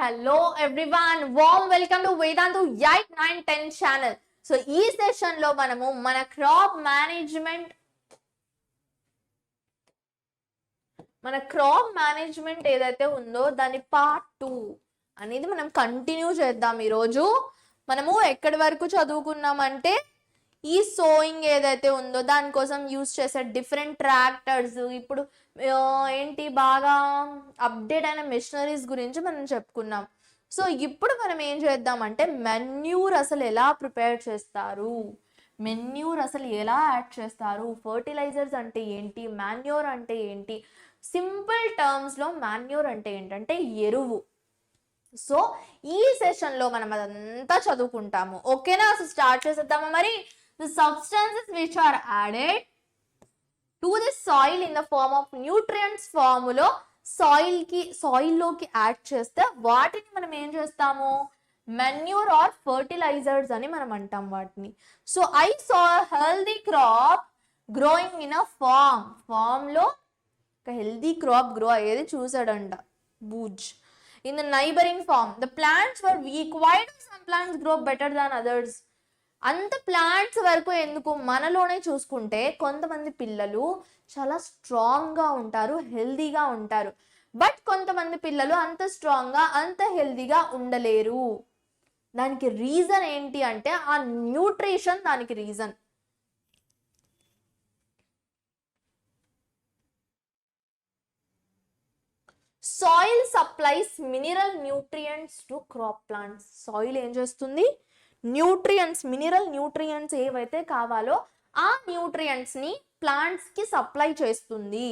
Hello everyone, warm welcome to Vedantu 8, 9, 10 channel. So ఈ session లో మనము మన క్రాప్ మేనేజ్మెంట్ ఏదైతే ఉందో దాని పార్ట్ 2 అనేది మనం కంటిన్యూ చేద్దాం. ఈరోజు మనము ఎక్కడి వరకు చదువుకున్నామంటే ఈ సోయింగ్ ఏదైతే ఉందో దానికోసం యూజ్ చేసే డిఫరెంట్ ట్రాక్టర్స్, ఇప్పుడు ఏంటి బాగా అప్డేట్ అయిన మెషినరీస్ గురించి మనం చెప్పుకున్నాం. సో ఇప్పుడు మనం ఏం చేద్దామంటే మెన్యూర్ అసలు ఎలా ప్రిపేర్ చేస్తారు, మెన్యూర్ అసలు ఎలా యాడ్ చేస్తారు, ఫర్టిలైజర్స్ అంటే ఏంటి, మాన్యూర్ అంటే ఏంటి, సింపుల్ టర్మ్స్లో మాన్యూర్ అంటే ఏంటంటే ఎరువు. సో ఈ సెషన్లో మనం అదంతా చదువుకుంటాము. ఓకేనా? సో స్టార్ట్ చేసేద్దామా మరి. The substances which are added to the soil in the form of nutrients ఫార్ములో సాయిల్లోకి యాడ్ చేస్తే వాటిని మనం ఏం చేస్తాము, మెన్యూర్ ఆర్ ఫర్టిలైజర్స్ అని మనం అంటాం వాటిని. So I saw healthy crop growing in a ఫార్మ్లో ఒక హెల్దీ క్రాప్ గ్రో అయ్యేది చూసాడంట Boojh. In the neighbouring farm the plants were weak. Why do some plants grow better than others? అంత ప్లాంట్స్ వరకు ఎందుకు, మనలోనే చూసుకుంటే కొంతమంది పిల్లలు చాలా స్ట్రాంగ్గా ఉంటారు, హెల్దీగా ఉంటారు. బట్ కొంతమంది పిల్లలు అంత స్ట్రాంగ్గా అంత హెల్దీగా ఉండలేరు. దానికి రీజన్ ఏంటి అంటే ఆ న్యూట్రిషన్ దానికి reason. Soil supplies mineral nutrients to crop plants. Soil ఏం చేస్తుంది, న్యూట్రియంట్స్, మినరల్ న్యూట్రియంట్స్ ఏవైతే కావాలో ఆ న్యూట్రియంట్స్ ని ప్లాంట్స్ కి సప్లై చేస్తుంది.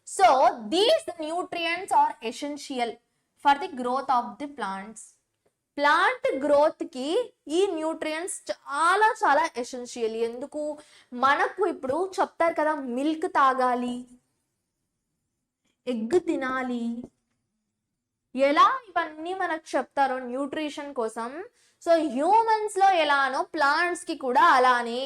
So these nutrients are essential for the growth of the plants. Plant growth కి ఈ న్యూట్రియంట్స్ చాలా చాలా ఎసెన్షియల్. ఎందుకు, మనకు ఇప్పుడు చెప్తారు కదా మిల్క్ తాగాలి, ఎగ్ తినాలి, ఎలా ఇవన్నీ మనకు చెప్తారో న్యూట్రిషన్ కోసం. సో హ్యూమన్స్ లో ఎలానో ప్లాంట్స్ కి కూడా అలానే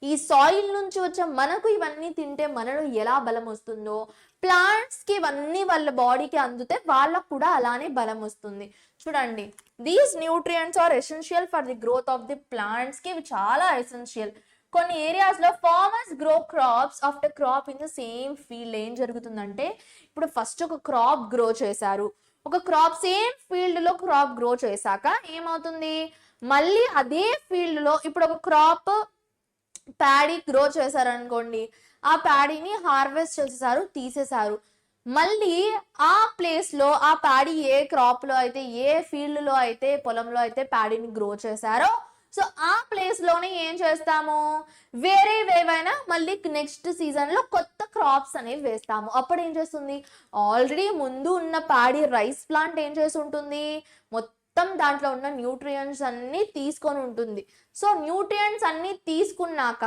ఈ సాయిల్ నుంచి వచ్చే మనకు ఇవన్నీ తింటే మనలో ఎలా బలం వస్తుందో ప్లాంట్స్ కి ఇవన్నీ వాళ్ళ బాడీకి అందుతే వాళ్ళకు కూడా అలానే బలం వస్తుంది. చూడండి, these nutrients are essential for the growth of the plants కి ఇవి చాలా ఎసెన్షియల్. కొన్ని ఏరియాస్ లో farmers grow crops after crop in the same field. ఏం జరుగుతుందంటే ఇప్పుడు ఫస్ట్ ఒక క్రాప్ గ్రో చేశారు, ఒక క్రాప్ సేమ్ ఫీల్డ్ లో క్రాప్ గ్రో చేశాక ఏమవుతుంది, మళ్ళీ అదే ఫీల్డ్ లో ఇప్పుడు ఒక క్రాప్ ప్యాడీ గ్రో చేశారు అనుకోండి, ఆ ప్యాడీని హార్వెస్ట్ చేసేసారు, తీసేశారు. మళ్ళీ ఆ ప్లేస్ లో ఆ ప్యాడీ ఏ క్రాప్ లో అయితే, ఏ ఫీల్డ్ లో అయితే, పొలంలో అయితే ప్యాడీని గ్రో చేశారో సో ఆ ప్లేస్ లోనే ఏం చేస్తాము, వేరేవేవైనా మళ్ళీ నెక్స్ట్ సీజన్ లో కొత్త క్రాప్స్ అనేవి వేస్తాము. అప్పుడు ఏం చేస్తుంది, ఆల్రెడీ ముందు ఉన్న ప్యాడీ రైస్ ప్లాంట్ ఏం చేసి ఉంటుంది, మొత్తం దాంట్లో ఉన్న న్యూట్రియంట్స్ అన్ని తీసుకొని ఉంటుంది. సో న్యూట్రియంట్స్ అన్ని తీసుకున్నాక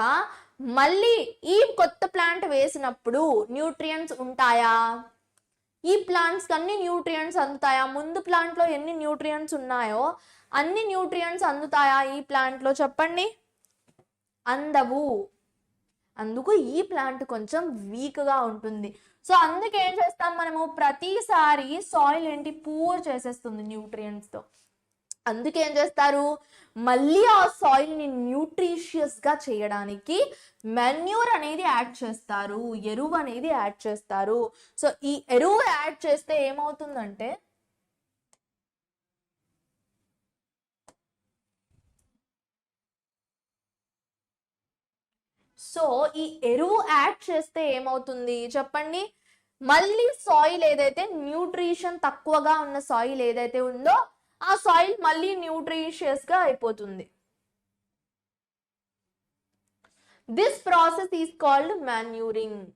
మళ్ళీ ఈ కొత్త ప్లాంట్ వేసినప్పుడు న్యూట్రియంట్స్ ఉంటాయా, ఈ ప్లాంట్స్కి అన్ని న్యూట్రియంట్స్ అందుతాయా, ముందు ప్లాంట్లో ఎన్ని న్యూట్రియంట్స్ ఉన్నాయో అన్ని న్యూట్రియంట్స్ అందుతాయా ఈ ప్లాంట్లో చెప్పండి, అందవు. అందుకు ఈ ప్లాంట్ కొంచెం వీక్గా ఉంటుంది. సో అందుకే ఏం చేస్తాం మనము, ప్రతిసారి సాయిల్ ఏంటి పూర్ చేసేస్తుంది న్యూట్రియంట్స్తో. అందుకే ఏం చేస్తారు, మళ్ళీ ఆ సాయిల్ని న్యూట్రిషియస్గా చేయడానికి మెన్యూర్ అనేది యాడ్ చేస్తారు, ఎరువు అనేది యాడ్ చేస్తారు. సో ఈ ఎరువు యాడ్ చేస్తే ఏమవుతుందంటే ఈ ఎరువు యాడ్ చేస్తే ఏమవుతుంది చెప్పండి, మళ్ళీ సాయిల్ ఏదైతే న్యూట్రిషన్ తక్కువగా ఉన్న సాయిల్ ఏదైతే ఉందో ఆ సాయిల్ మళ్ళీ న్యూట్రిషియస్ గా అయిపోతుంది. This process is called manuring.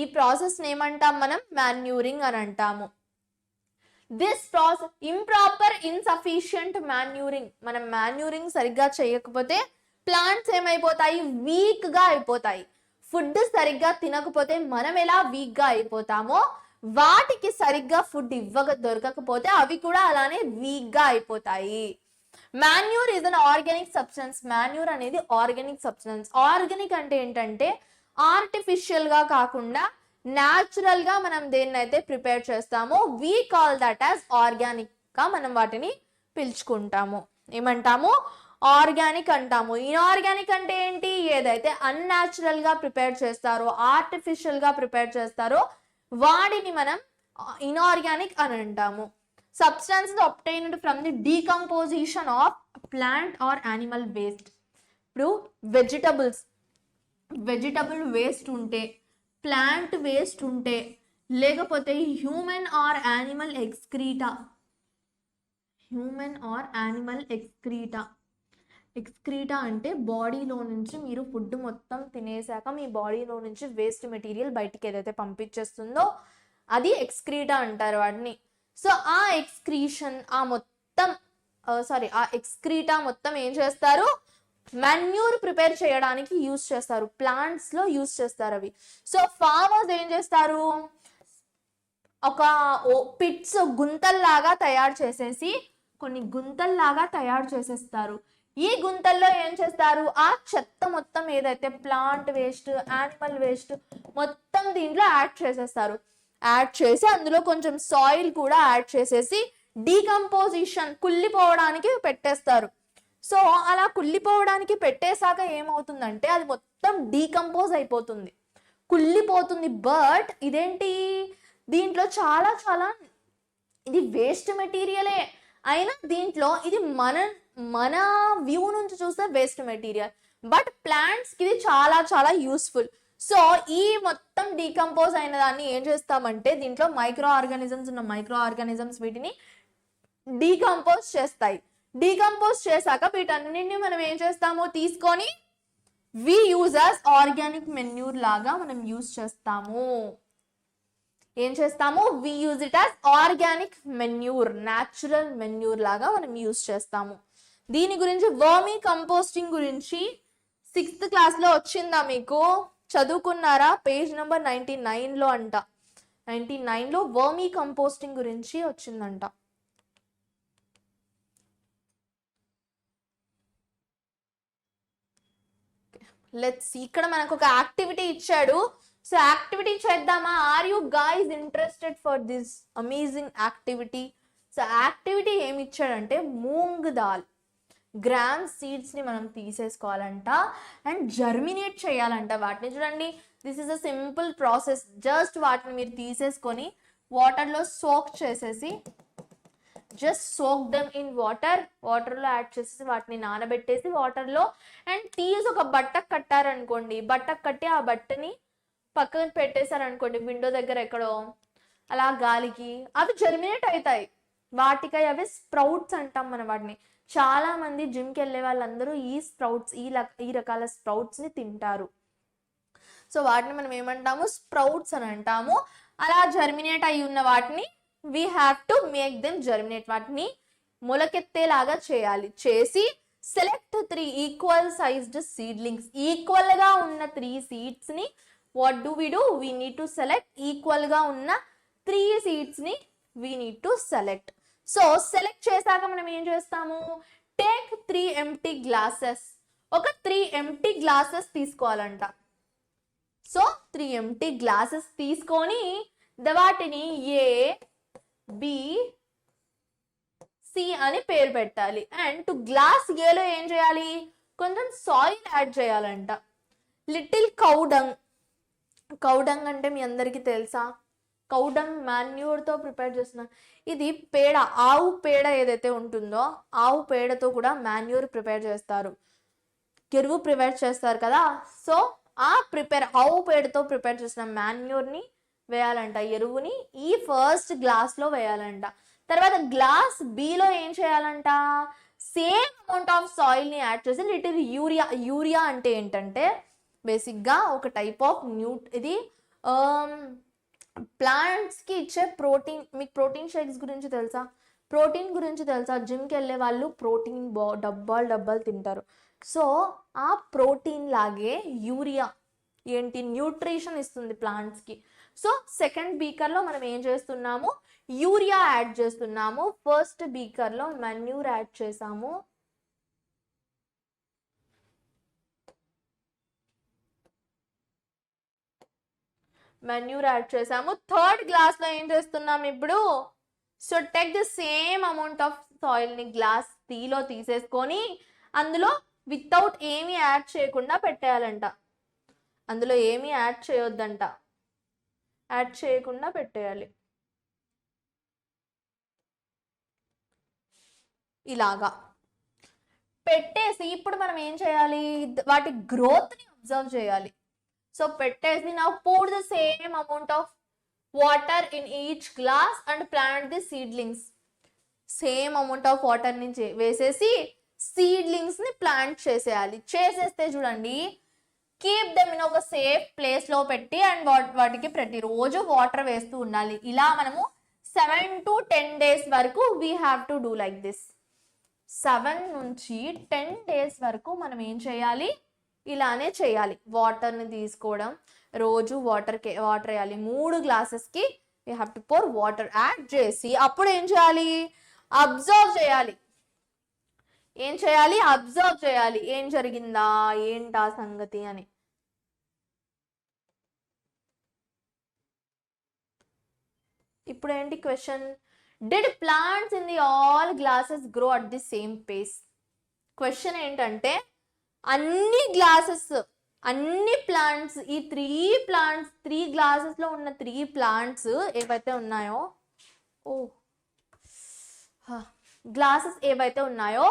ఈ ప్రాసెస్ ఏమంటాం మనం, మాన్యూరింగ్ అని అంటాము. This process improper insufficient manuring. మనం మాన్యూరింగ్ సరిగ్గా చేయకపోతే ప్లాంట్స్ ఏమైపోతాయి, వీక్ గా అయిపోతాయి. ఫుడ్ సరిగ్గా తినకపోతే మనం ఎలా వీక్ గా అయిపోతామో వాటికి సరిగ్గా ఫుడ్ దొరకకపోతే అవి కూడా అలానే వీక్ గా అయిపోతాయి. Manure is an organic substance. Manure అనేది ఆర్గానిక్ సబ్స్టెన్స్. ఆర్గానిక్ అంటే ఏంటంటే ఆర్టిఫిషియల్ గా కాకుండా న్యాచురల్ గా మనం దేన్నైతే ప్రిపేర్ చేస్తామో we call that as organic. గా మనం వాటిని పిలుచుకుంటాము. ఏమంటాము? ఆర్గానిక్ అంటాము. ఇన్ఆర్గానిక్ అంటే ఏంటి? ఏదైతే అన్‌న్యాచురల్ గా ప్రిపేర్ చేస్తారో, ఆర్టిఫిషియల్ గా ప్రిపేర్ చేస్తారో వాటిని మనం ఇన్ఆర్గానిక్ అని అంటాము. Substances obtained from the decomposition of plant or animal waste. ఇప్పుడు వెజిటబుల్ వేస్ట్ ఉంటే, ప్లాంట్ వేస్ట్ ఉంటే, లేకపోతే హ్యూమన్ ఆర్ యానిమల్ ఎక్స్క్రీటా అంటే బాడీలో నుంచి మీరు ఫుడ్ మొత్తం తినేసాక మీ బాడీలో నుంచి వేస్ట్ మెటీరియల్ బయటికి ఏదైతే పంపించేస్తుందో అది ఎక్స్క్రీటా అంటారు వాటిని. సో ఆ ఎక్స్క్రీటా మొత్తం ఏం చేస్తారు? మాన్యూర్ ప్రిపేర్ చేయడానికి యూస్ చేస్తారు, ప్లాంట్స్ లో యూస్ చేస్తారు అవి. సో ఫార్మర్స్ ఏం చేస్తారు? ఒక పిట్స్ గుంతల్లాగా తయారు చేసేసి చేసేస్తారు. ఈ గుంతల్లో ఏం చేస్తారు? ఆ చెత్త మొత్తం ఏదైతే ప్లాంట్ వేస్ట్, యానిమల్ వేస్ట్ మొత్తం దీంట్లో యాడ్ చేసేస్తారు. యాడ్ చేసి అందులో కొంచెం సాయిల్ కూడా యాడ్ చేసేసి డీకంపోజిషన్, కుళ్ళిపోవడానికి పెట్టేస్తారు. సో అలా కుళ్ళిపోవడానికి పెట్టేశాక ఏమవుతుందంటే అది మొత్తం డీకంపోజ్ అయిపోతుంది, కుళ్ళిపోతుంది. బట్ ఇదేంటి? దీంట్లో చాలా చాలా ఇది వేస్ట్ మెటీరియలే అయినా దీంట్లో ఇది మన వ్యూ నుంచి చూస్తే వేస్ట్ మెటీరియల్, బట్ ప్లాంట్స్ కి ఇది చాలా చాలా యూస్ఫుల్. సో ఈ మొత్తం డీకంపోజ్ అయిన దాన్ని ఏం చేస్తామంటే దీంట్లో మైక్రో ఆర్గానిజమ్స్ వీటిని డీకంపోజ్ చేస్తాయి. డీకంపోజ్ చేశాక వీటన్నిటిని మనం ఏం చేస్తాము? తీసుకొని we use as organic manure లాగా మనం యూజ్ చేస్తాము. ఏం చేస్తాము? We use it as organic manure, natural manure లాగా మనం యూజ్ చేస్తాము. దీని గురించి వర్మీ కంపోస్టింగ్ గురించి 6th క్లాస్లో వచ్చిందా మీకు? చదువుకున్నారా? పేజ్ నెంబర్ 99లో అంట. 99లో వర్మీ కంపోస్టింగ్ గురించి వచ్చిందంట. లెట్స్ ఇక్కడ మనకు ఒక యాక్టివిటీ ఇచ్చాడు. సో యాక్టివిటీ చేద్దామా? Are you guys interested for this amazing activity? So activity ఏమి ఇచ్చాడంటే మూంగ్ దాల్ గ్రామ్ సీడ్స్ ని మనం తీసేసుకోవాలంట అండ్ జర్మినేట్ చేయాలంట వాటిని. చూడండి, this is a simple process. Just వాటిని మీరు తీసేసుకొని వాటర్లో సోక్ చేసేసి, జస్ట్ సోక్ దెమ్ ఇన్ వాటర్లో యాడ్ చేసేసి వాటిని నానబెట్టేసి వాటర్లో అండ్ తీసి ఒక బట్టకు కట్టారనుకోండి, బట్టకు కట్టి ఆ బట్టని పక్కన పెట్టేశారనుకోండి విండో దగ్గర ఎక్కడో, అలా గాలికి అవి జర్మినేట్ అవుతాయి. వాటికి అవి స్ప్రౌట్స్ అంటాం మనం వాటిని. చాలా మంది జిమ్కి వెళ్ళే వాళ్ళందరూ ఈ రకాల స్ప్రౌట్స్ ని తింటారు. సో వాటిని మనం ఏమంటాము? స్ప్రౌట్స్ అని అంటాము. అలా జర్మినేట్ అయి ఉన్న వాటిని we have to make them germinate, వాటిని మొలకెత్తేలాగా చేయాలి. చేసి select 3 equal sized seedlings, equal గా ఉన్న 3 సీడ్స్ ని what do we do? We need to select. Equal గా ఉన్న 3 సీడ్స్ ని we need to select. So select చేశాక మనం ఏం చేస్తాము? టేక్ 3 ఎంప్టీ గ్లాసెస్, ఒక 3 ఎంప్టీ గ్లాసెస్ తీసుకోవాలంట. సో 3 ఎంప్టీ గ్లాసెస్ తీసుకొని వాటిని ఏ బి సి అని పేరు పెట్టాలి. అండ్ టు గ్లాస్ ఏలో ఏం చేయాలి? కొంచెం సాయిల్ యాడ్ చేయాలంట. లిటిల్ కౌడంగ్ అంటే మీ అందరికీ తెలుసా? కౌడంగ్ మాన్యూర్తో ప్రిపేర్ చేస్తున్నా. ఇది పేడ, ఆవు పేడ ఏదైతే ఉంటుందో ఆవు పేడతో కూడా మాన్యూర్ ప్రిపేర్ చేస్తారు, ఎరువు ప్రిపేర్ చేస్తారు కదా. సో ఆ ఆవు పేడతో ప్రిపేర్ చేసిన మాన్యూర్ని వేయాలంట, ఎరువుని ఈ ఫస్ట్ గ్లాస్లో వేయాలంట. తర్వాత గ్లాస్ బిలో ఏం చేయాలంట? సేమ్ అమౌంట్ ఆఫ్ సాయిల్ని యాడ్ చేసి లిటిల్ యూరియా అంటే ఏంటంటే బేసిక్గా ఒక టైప్ ఆఫ్ ఇది ప్లాంట్స్కి ఇచ్చే ప్రోటీన్. మీకు ప్రోటీన్ షేక్స్ గురించి తెలుసా? జిమ్కి వెళ్ళే వాళ్ళు ప్రోటీన్ డబ్బాలు తింటారు. సో ఆ ప్రోటీన్ లాగే యూరియా ఏంటి? న్యూట్రిషన్ ఇస్తుంది ప్లాంట్స్కి. సో సెకండ్ బీకర్లో మనం ఏం చేస్తున్నాము? యూరియా యాడ్ చేస్తున్నాము. ఫస్ట్ బీకర్లో మాన్యూర్ యాడ్ చేసాము. థర్డ్ గ్లాస్లో ఏం చేస్తున్నాం ఇప్పుడు? So take the same amount of soil ని గ్లాస్ టీలో తీసేసుకొని అందులో వితౌట్ ఏమీ యాడ్ చేయకుండా పెట్టేయాలంట. అందులో ఏమీ యాడ్ చేయొద్దంట, యాడ్ చేయకుండా పెట్టేయాలి ఇలాగా. పెట్టేసి ఇప్పుడు మనం ఏం చేయాలి, వాటి గ్రోత్ ని అబ్జర్వ్ చేయాలి. సో పెట్టేసి నా pour the same amount of water in each glass and plant the seedlings. Same amount of water ని వేసేసి సీడ్లింగ్స్ ని ప్లాంట్ చేసేయాలి. చేసేస్తే చూడండి, కీప్ దెమ్ ఇన్ ఒక సేఫ్ ప్లేస్ లో పెట్టి అండ్ వాటికి ప్రతిరోజు వాటర్ వేస్తూ ఉండాలి. ఇలా మనము 7 to 10 days వరకు we have to do like this. 7 నుంచి 10 days వరకు మనం ఏం చేయాలి, ఇలానే చేయాలి. వాటర్ని తీసుకోవడం, రోజు వాటర్ వేయాలి. 3 గ్లాసెస్కి we have to pour water add చేసి అప్పుడు ఏం చేయాలి, అబ్జర్వ్ చేయాలి. ఏం చేయాలి, అబ్జర్వ్ చేయాలి ఏం జరిగిందా ఏంటా సంగతి అని. ఇప్పుడు ఏంటి question, did plants in the all glasses grow at the same pace? Question ఏంటంటే అన్ని గ్లాసెస్, అన్ని ప్లాంట్స్, ఈ 3 గ్లాసెస్ లో ఉన్న 3 ప్లాంట్స్ ఏవైతే ఉన్నాయో, గ్లాసెస్ ఏవైతే ఉన్నాయో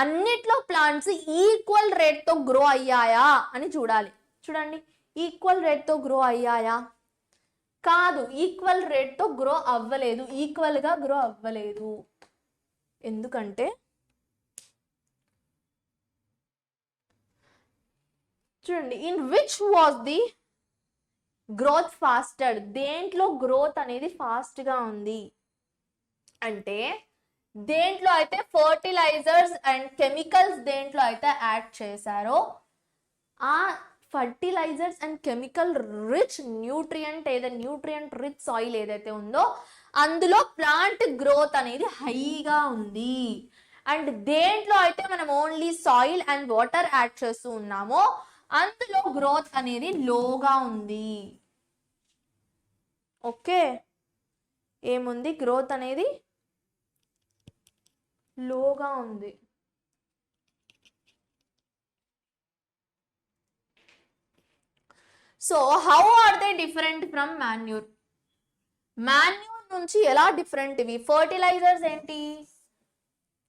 అన్నిట్లో ప్లాంట్స్ ఈక్వల్ రేట్ తో గ్రో అయ్యాయా అని చూడాలి. చూడండి, ఈక్వల్ రేట్ తో గ్రో అయ్యాయా? కాదు, ఈక్వల్ రేట్ తో గ్రో అవ్వలేదు, ఈక్వల్ గా గ్రో అవ్వలేదు. ఎందుకంటే చూడండి, in which was the growth faster? దేంట్లో గ్రోత్ అనేది ఫాస్ట్ గా ఉంది అంటే దేంట్లో అయితే ఫర్టిలైజర్స్ అండ్ కెమికల్స్ దేంట్లో అయితే యాడ్ చేశారో ఆ fertilisers and chemical rich nutrient nutrient rich soil ఏదైతే ఉందో అందులో ప్లాంట్ గ్రోత్ అనేది హైగా ఉంది. అండ్ దేంట్లో అయితే మనం only soil and water add చేస్తూ ఉన్నామో అందులో గ్రోత్ అనేది లోగా ఉంది. ఓకే, ఏముంది, గ్రోత్ అనేది లోగా ఉంది. So how are they different from manure? Manure నుంచి ఎలా డిఫరెంట్ ఇవి? ఫర్టిలైజర్స్ ఏంటి,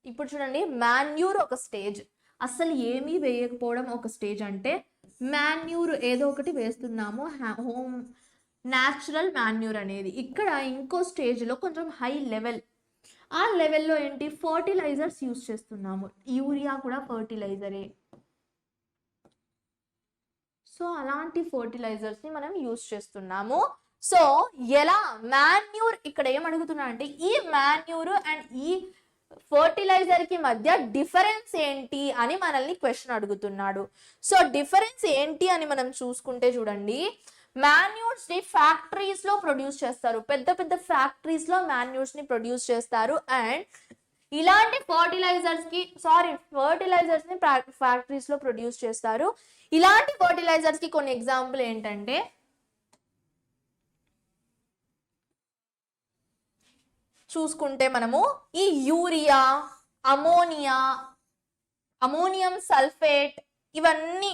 ఇప్పుడు చూడండి, మాన్యూర్ ఒక స్టేజ్, అసలు ఏమీ వేయకపోవడం ఒక స్టేజ్. అంటే మాన్యూర్ ఏదో ఒకటి వేస్తున్నాము, హోమ్ న్యాచురల్ మాన్యూర్ అనేది. ఇక్కడ ఇంకో స్టేజ్లో కొంచెం హై లెవెల్, ఆ లెవెల్లో ఏంటి, ఫర్టిలైజర్స్ యూజ్ చేస్తున్నాము. యూరియా కూడా ఫర్టిలైజరే. సో అలాంటి ఫర్టిలైజర్స్ ని మనం యూజ్ చేస్తున్నాము. సో ఎలా మాన్యూర్, ఇక్కడ ఏమడుగుతున్నా అంటే ఈ మాన్యూర్ అండ్ ఈ ఫర్టిలైజర్ కి మధ్య డిఫరెన్స్ ఏంటి అని మనల్ని క్వశ్చన్ అడుగుతున్నాడు. సో డిఫరెన్స్ ఏంటి అని మనం చూసుకుంటే చూడండి, మాన్యూర్స్ ని ఫ్యాక్టరీస్ లో ప్రొడ్యూస్ చేస్తారు, పెద్ద పెద్ద ఫ్యాక్టరీస్ లో మాన్యూర్స్ ని ప్రొడ్యూస్ చేస్తారు. అండ్ ఇలాంటి ఫర్టిలైజర్స్ ని ఫ్యాక్టరీస్ లో ప్రొడ్యూస్ చేస్తారు. ఇలాంటి ఫర్టిలైజర్స్ కి కొన్ని ఎగ్జాంపుల్ ఏంటంటే చూసుకుంటే మనము ఈ యూరియా, అమోనియా, అమోనియం సల్ఫేట్, ఇవన్నీ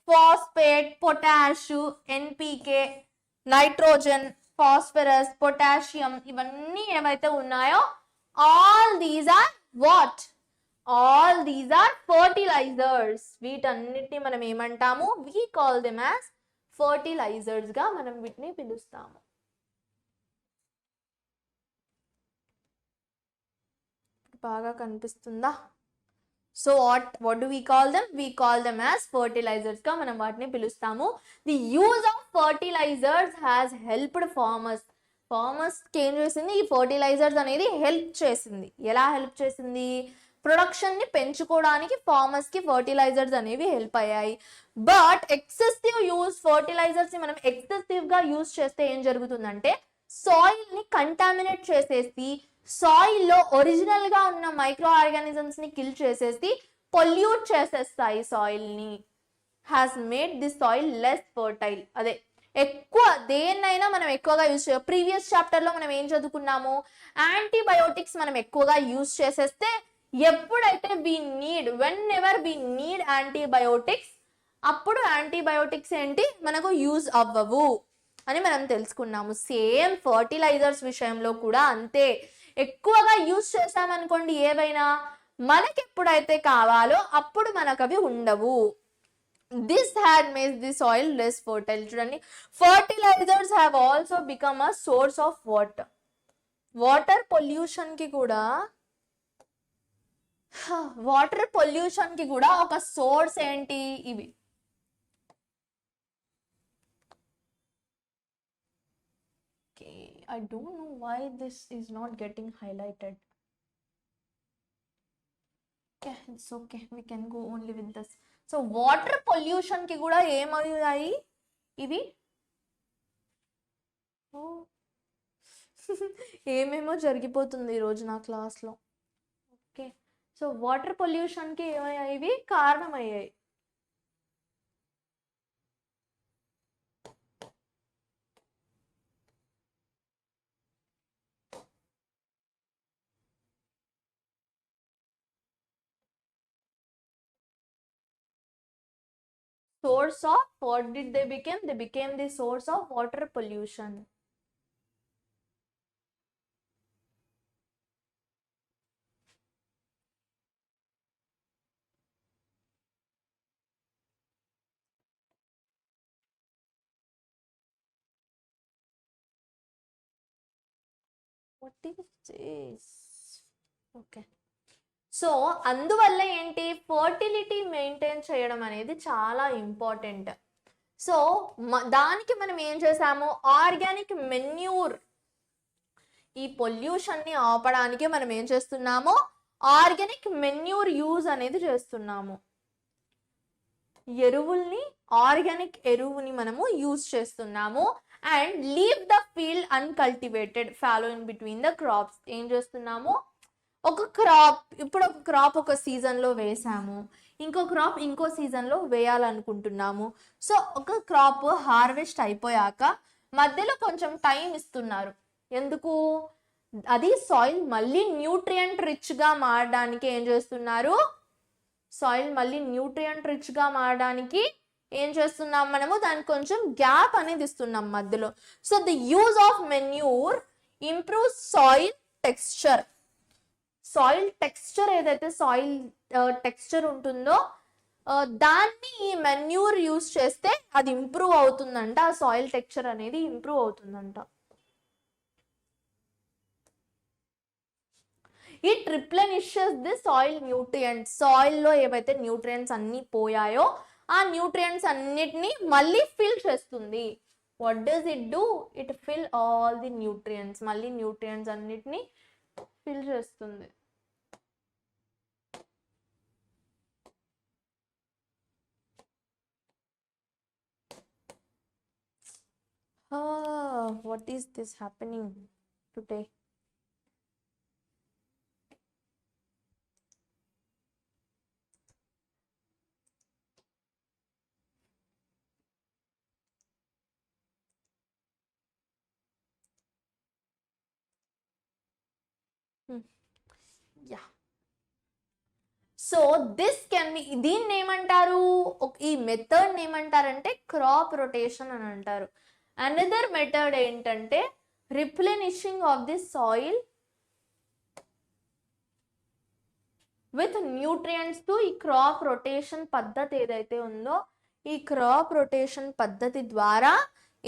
phosphate, potash, NPK, nitrogen, phosphorus, potassium, ఇవన్నీ ఏవైతే ఉన్నాయో all these are what? All these are fertilisers. వీటన్నిటిని మనం ఏమంటాము? We call them as fertilisers గా మనం వీటిని పిలుస్తాము. బాగా కనిపిస్తుందా? So what do we call them? We call them as fertilizers గా మనం వాటిని పిలుస్తాము. The use of fertilizers has helped farmers. Farmers కి ఏం చేసింది? ఈ ఫర్టిలైజర్స్ అనేది హెల్ప్ చేసింది. ఎలా హెల్ప్ చేసింది? ప్రొడక్షన్ ని పెంచుకోవడానికి ఫార్మర్స్ కి ఫర్టిలైజర్స్ అనేవి హెల్ప్ అయ్యాయి. బట్ ఎక్సెసివ్ యూజ్ ఫర్టిలైజర్స్ ని మనం ఎక్సెసివ్ గా యూజ్ చేస్తే ఏం జరుగుతుందంటే సాయిల్ ని కంటామినేట్ చేసేసి సాయిల్ లో ఒరిజినల్ గా ఉన్న మైక్రో ఆర్గానిజమ్స్ ని కిల్ చేసేసి పొల్యూట్ చేసేస్తాయి సాయిల్ ని. Has made the soil less fertile. అదే ఎక్కువ దేన్నైనా మనం ఎక్కువగా యూజ్ చేయాలి. ప్రీవియస్ చాప్టర్లో మనం ఏం చదువుకున్నాము, యాంటీబయోటిక్స్ మనం ఎక్కువగా యూజ్ చేసేస్తే ఎప్పుడైతే whenever we need antibiotics, అప్పుడు యాంటీబయోటిక్స్ ఏంటి మనకు యూజ్ అవ్వవు అని మనం తెలుసుకున్నాము. సేమ్ ఫర్టిలైజర్స్ విషయంలో కూడా అంతే, ఎక్కువగా యూజ్ చేసామనుకోండి ఏవైనా, మనకి ఎప్పుడైతే కావాలో అప్పుడు మనకు అవి ఉండవు. This had made the soil less fertile. చూడండి, fertilizers have also become a source of water. Water pollution కి కూడా ఒక సోర్స్ ఏంటి ఇవి. I don't know why this is not getting highlighted. Okay, it's okay. We can go only with this. So water pollution కి కూడా ఏమయ్యాయి ఇవి, ఏమేమో జరిగిపోతుంది ఈరోజు నా క్లాస్లో. ఓకే, సో వాటర్ పొల్యూషన్ కి ఏమయ్యాయి ఇవి కారణమయ్యాయి. Source of, what did they become? They became the source of water pollution. What is this? Okay. So అందువల్ల ఏంటి, ఫర్టిలిటీ మెయింటైన్ చేయడం అనేది చాలా ఇంపార్టెంట్. సో దానికి మనం ఏం చేసాము, ఆర్గానిక్ మెన్యూర్, ఈ పొల్యూషన్ని ఆపడానికి మనం ఏం చేస్తున్నాము, ఆర్గానిక్ మెన్యూర్ యూజ్ అనేది చేస్తున్నాము. ఆర్గానిక్ ఎరువుని మనము యూజ్ చేస్తున్నాము. And leave the field uncultivated, follow in between the crops. ఏం చేస్తున్నాము, ఇప్పుడు ఒక క్రాప్ ఒక సీజన్లో వేసాము, ఇంకో క్రాప్ ఇంకో సీజన్లో వేయాలనుకుంటున్నాము. సో ఒక క్రాప్ హార్వెస్ట్ అయిపోయాక మధ్యలో కొంచెం టైం ఇస్తున్నారు. ఎందుకు, అది సాయిల్ మళ్ళీ న్యూట్రియంట్ రిచ్గా మారడానికి ఏం చేస్తున్నారు, మనము దానికి కొంచెం గ్యాప్ అనేది ఇస్తున్నాం మధ్యలో. So the use of manure improve soil texture. Soil texture ఏదైతే సాయిల్ టెక్స్చర్ ఉంటుందో దాన్ని ఈ మెన్యూర్ యూజ్ చేస్తే అది ఇంప్రూవ్ అవుతుందంట, ఆ సాయిల్ టెక్స్చర్ అనేది ఇంప్రూవ్ అవుతుందంట. It replenishes the soil nutrients. సాయిల్లో ఏవైతే న్యూట్రియంట్స్ అన్ని పోయాయో ఆ న్యూట్రియంట్స్ అన్నిటిని మళ్ళీ ఫిల్ చేస్తుంది. What does it do, it fill all the nutrients, మళ్ళీ న్యూట్రియంట్స్ అన్నిటిని ఫిల్ చేస్తుంది. What is this happening today? Yeah. So దీన్ని ఏమంటారు, ఈ మెథడ్ ఏమంటారంటే క్రాప్ రొటేషన్ అని అంటారు. అనదర్ మెథడ్ ఏంటంటే replenishing of the soil with nutrients to ఈ క్రాప్ రొటేషన్ పద్ధతి ఏదైతే ఉందో, ఈ క్రాప్ రొటేషన్ పద్ధతి ద్వారా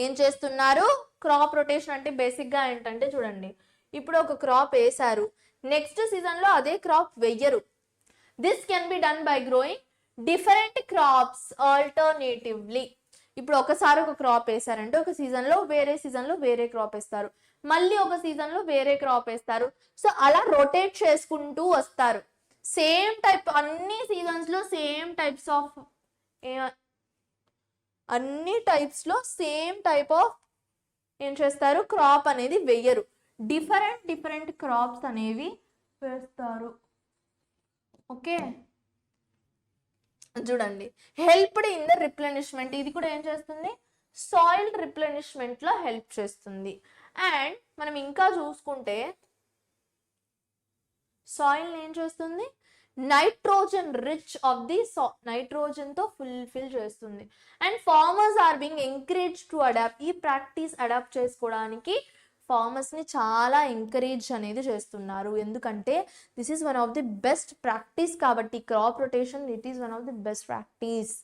ఏం చేస్తున్నారు, క్రాప్ రొటేషన్ అంటే బేసిక్గా ఏంటంటే చూడండి, ఇప్పుడు ఒక క్రాప్ వేశారు, నెక్స్ట్ సీజన్లో అదే క్రాప్ వెయ్యరు. This can be done by growing different crops alternatively. ఇప్పుడు ఒకసారి ఒక క్రాప్ వేసారంటే ఒక సీజన్లో వేరే క్రాప్ వేస్తారు, మళ్ళీ ఒక సీజన్లో వేరే క్రాప్ వేస్తారు. సో అలా రొటేట్ చేసుకుంటూ వస్తారు. సేమ్ టైప్ అన్ని సీజన్స్లో same types of same type of ఏం చేస్తారు, క్రాప్ అనేది వెయ్యరు. డిఫరెంట్ క్రాప్స్ అనేవి వేస్తారు. ఓకే, చూడండి, హెల్ప్డ్ ఇన్ ద రిప్లెనిష్మెంట్. ఇది కూడా ఏం చేస్తుంది, సాయిల్ రిప్లెనిష్మెంట్లో హెల్ప్ చేస్తుంది. అండ్ మనం ఇంకా చూసుకుంటే సాయిల్ ఏం చేస్తుంది, నైట్రోజన్ రిచ్ ఆఫ్ ది నైట్రోజన్తో ఫుల్ఫిల్ చేస్తుంది. And farmers are being encourage to adapt, ఈ ప్రాక్టీస్ అడాప్ట్ చేసుకోవడానికి ఫార్మర్స్ని చాలా ఎంకరేజ్ అనేది చేస్తున్నారు. ఎందుకంటే this is one of the best practice కాబట్టి, crop rotation it is one of the best practice.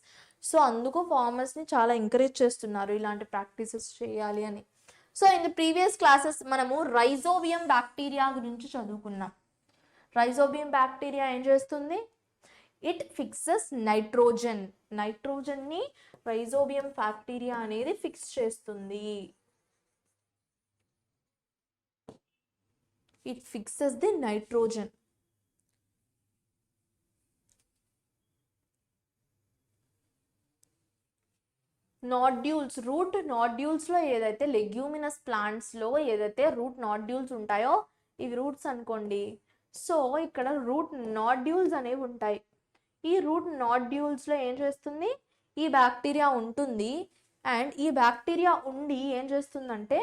So అందుకు ఫార్మర్స్ని చాలా ఎంకరేజ్ చేస్తున్నారు ఇలాంటి ప్రాక్టీసెస్ చేయాలి అని. So in the previous classes మనము రైజోబియం బ్యాక్టీరియా గురించి చదువుకున్నాం. రైజోబియం బ్యాక్టీరియా ఏం చేస్తుంది, ఇట్ ఫిక్సెస్ నైట్రోజన్, నైట్రోజన్ని రైజోబియం బ్యాక్టీరియా అనేది ఫిక్స్ చేస్తుంది. It fixes the nitrogen. Nodules, root నాడ్యూల్స్లో ఏదైతే లెగ్యూమినస్ ప్లాంట్స్లో ఏదైతే రూట్ నాడ్యూల్స్ ఉంటాయో ఇవి రూట్స్ అనుకోండి. సో ఇక్కడ రూట్ నాడ్యూల్స్ అనేవి ఉంటాయి. ఈ రూట్ నాడ్యూల్స్లో ఏం చేస్తుంది, ఈ బ్యాక్టీరియా ఉంటుంది. అండ్ ఈ బ్యాక్టీరియా ఉండి ఏం చేస్తుందంటే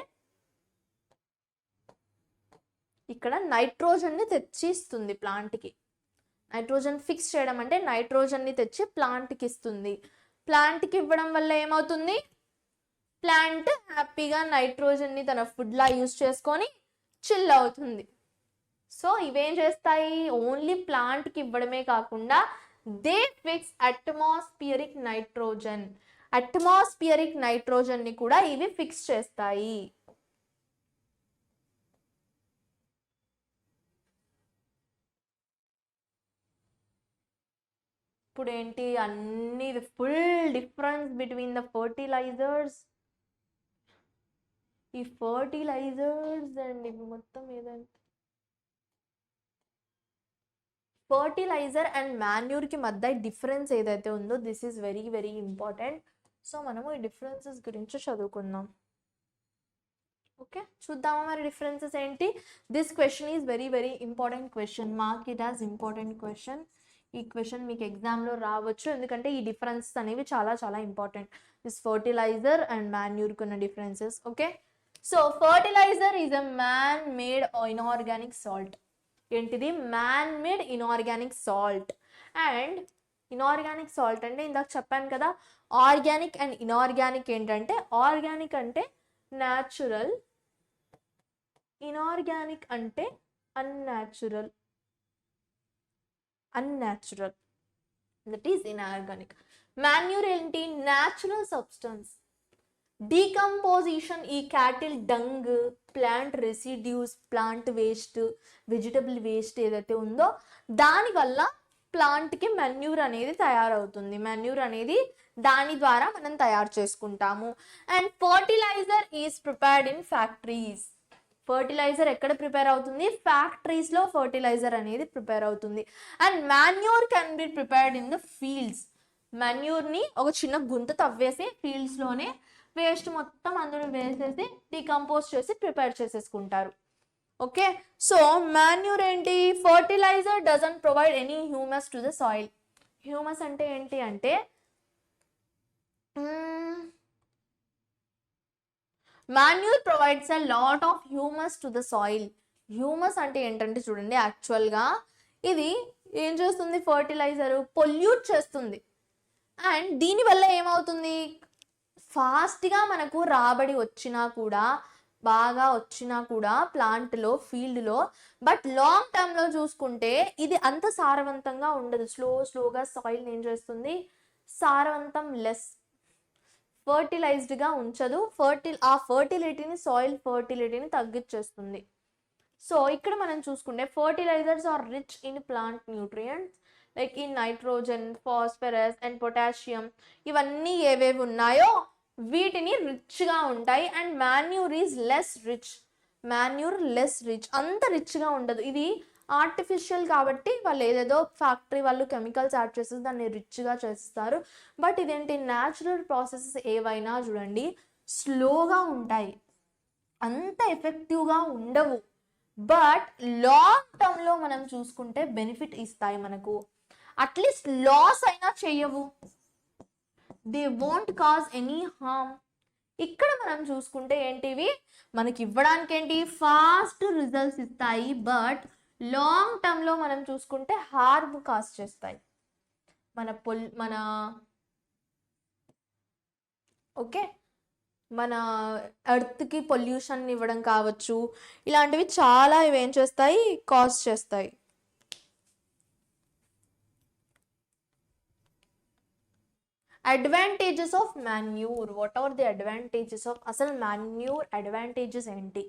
ఇక్కడ నైట్రోజన్ని తెచ్చి ఇస్తుంది ప్లాంట్కి. నైట్రోజన్ ఫిక్స్ చేయడం అంటే నైట్రోజన్ని తెచ్చి ప్లాంట్కి ఇస్తుంది. ప్లాంట్కి ఇవ్వడం వల్ల ఏమవుతుంది, ప్లాంట్ హ్యాపీగా నైట్రోజన్ని తన ఫుడ్లా యూజ్ చేసుకొని చిల్ అవుతుంది. సో ఇవేం చేస్తాయి, ఓన్లీ ప్లాంట్కి ఇవ్వడమే కాకుండా they fix atmospheric nitrogen, atmospheric నైట్రోజన్ని కూడా ఇవి ఫిక్స్ చేస్తాయి. ఇప్పుడు ఏంటి అన్ని full difference between the fertilisers, ఈ ఫర్టిలైజర్స్ అండ్ ఇవి మొత్తం ఏదంటే ఫర్టిలైజర్ అండ్ మాన్యూర్కి మధ్య డిఫరెన్స్ ఏదైతే ఉందో this is very very important. So మనము ఈ డిఫరెన్సెస్ గురించి చదువుకుందాం. ఓకే, చూద్దామా మరి డిఫరెన్సెస్ ఏంటి. This question is very very important question, mark it as important question. ఈ క్వశ్చన్ మీకు ఎగ్జామ్లో రావచ్చు, ఎందుకంటే ఈ డిఫరెన్సెస్ అనేవి చాలా చాలా ఇంపార్టెంట్. దిస్ ఫర్టిలైజర్ అండ్ మాన్యూర్కి ఉన్న differences. Okay, so fertiliser is a man made inorganic salt. ఏంటిది, man made inorganic salt. And inorganic salt అంటే ఇందాక చెప్పాను కదా, ఆర్గానిక్ అండ్ ఇన్ఆర్గానిక్ ఏంటంటే, ఆర్గానిక్ అంటే న్యాచురల్, ఇన్ఆర్గానిక్ అంటే unnatural. Unnatural that is inorganic. Manure ఏంటి, న్యాచురల్ సబ్స్టెన్స్. డీకంపోజిషన్, ఈ cattle dung, plant residues, plant waste, vegetable waste ఏదైతే ఉందో దానివల్ల ప్లాంట్కి మెన్యూర్ అనేది తయారవుతుంది. మెన్యూర్ అనేది దాని ద్వారా మనం తయారు చేసుకుంటాము. And fertiliser is prepared in factories. Fertiliser ఎక్కడ ప్రిపేర్ అవుతుంది, ఫ్యాక్టరీస్లో ఫర్టిలైజర్ అనేది ప్రిపేర్ అవుతుంది. And manure can be prepared in the fields. మాన్యూర్ని ఒక చిన్న గుంత తవ్వేసి ఫీల్డ్స్లోనే వేస్ట్ మొత్తం అందులో వేసేసి డీకంపోజ్ చేసి ప్రిపేర్ చేసేసుకుంటారు. ఓకే, సో మాన్యూర్ ఏంటి, fertiliser doesn't provide any humus to the soil. Humus అంటే ఏంటి అంటే manure provides a lot of humus to the soil. Humus అంటే ఏంటంటే చూడండి, యాక్చువల్గా ఇది ఏం చేస్తుంది, ఫర్టిలైజర్ పొల్యూట్ చేస్తుంది. అండ్ దీనివల్ల ఏమవుతుంది, ఫాస్ట్గా మనకు రాబడి వచ్చినా కూడా, బాగా వచ్చినా కూడా ప్లాంట్లో, ఫీల్డ్లో, బట్ లాంగ్ టర్మ్లో చూసుకుంటే ఇది అంత సారవంతంగా ఉండదు. స్లోగా సాయిల్ ఏం చేస్తుంది, సారవంతం లెస్, ఫర్టిలైజ్డ్గా ఉంచదు. ఆ ఫర్టిలిటీని, సాయిల్ ఫర్టిలిటీని తగ్గించేస్తుంది. సో ఇక్కడ మనం చూసుకుంటే fertilisers are rich in plant nutrients like in nitrogen, phosphorus and potassium. ఇవన్నీ ఏవేవి ఉన్నాయో వీటిని రిచ్గా ఉంటాయి. And manure is less rich. Manure less rich, అంత రిచ్గా ఉండదు. ఇది ఆర్టిఫిషియల్ కాబట్టి వాళ్ళు ఏదేదో ఫ్యాక్టరీ వాళ్ళు కెమికల్స్ యాడ్ చేసి దాన్ని రిచ్గా చేస్తారు. బట్ ఇదేంటి, న్యాచురల్ ప్రాసెసెస్ ఏవైనా చూడండి స్లోగా ఉంటాయి, అంత ఎఫెక్టివ్గా ఉండవు. బట్ లాంగ్ టర్మ్లో మనం చూసుకుంటే బెనిఫిట్ ఇస్తాయి మనకు. అట్లీస్ట్ లాస్ అయినా చేయవు. They won't cause any harm. ఇక్కడ మనం చూసుకుంటే ఏంటివి మనకి ఇవ్వడానికి ఏంటి ఫాస్ట్ రిజల్ట్స్ ఇస్తాయి, బట్ లాంగ్ టర్మ్లో మనం చూసుకుంటే హార్మ్ కాస్ట్ చేస్తాయి. మన ఓకే మన ఎర్త్కి పొల్యూషన్ ఇవ్వడం కావచ్చు, ఇలాంటివి చాలా ఇవేం చేస్తాయి కాజ్ చేస్తాయి. Advantages of manure, what are the advantages of, అసలు మాన్యూర్ అడ్వాంటేజెస్ ఏంటి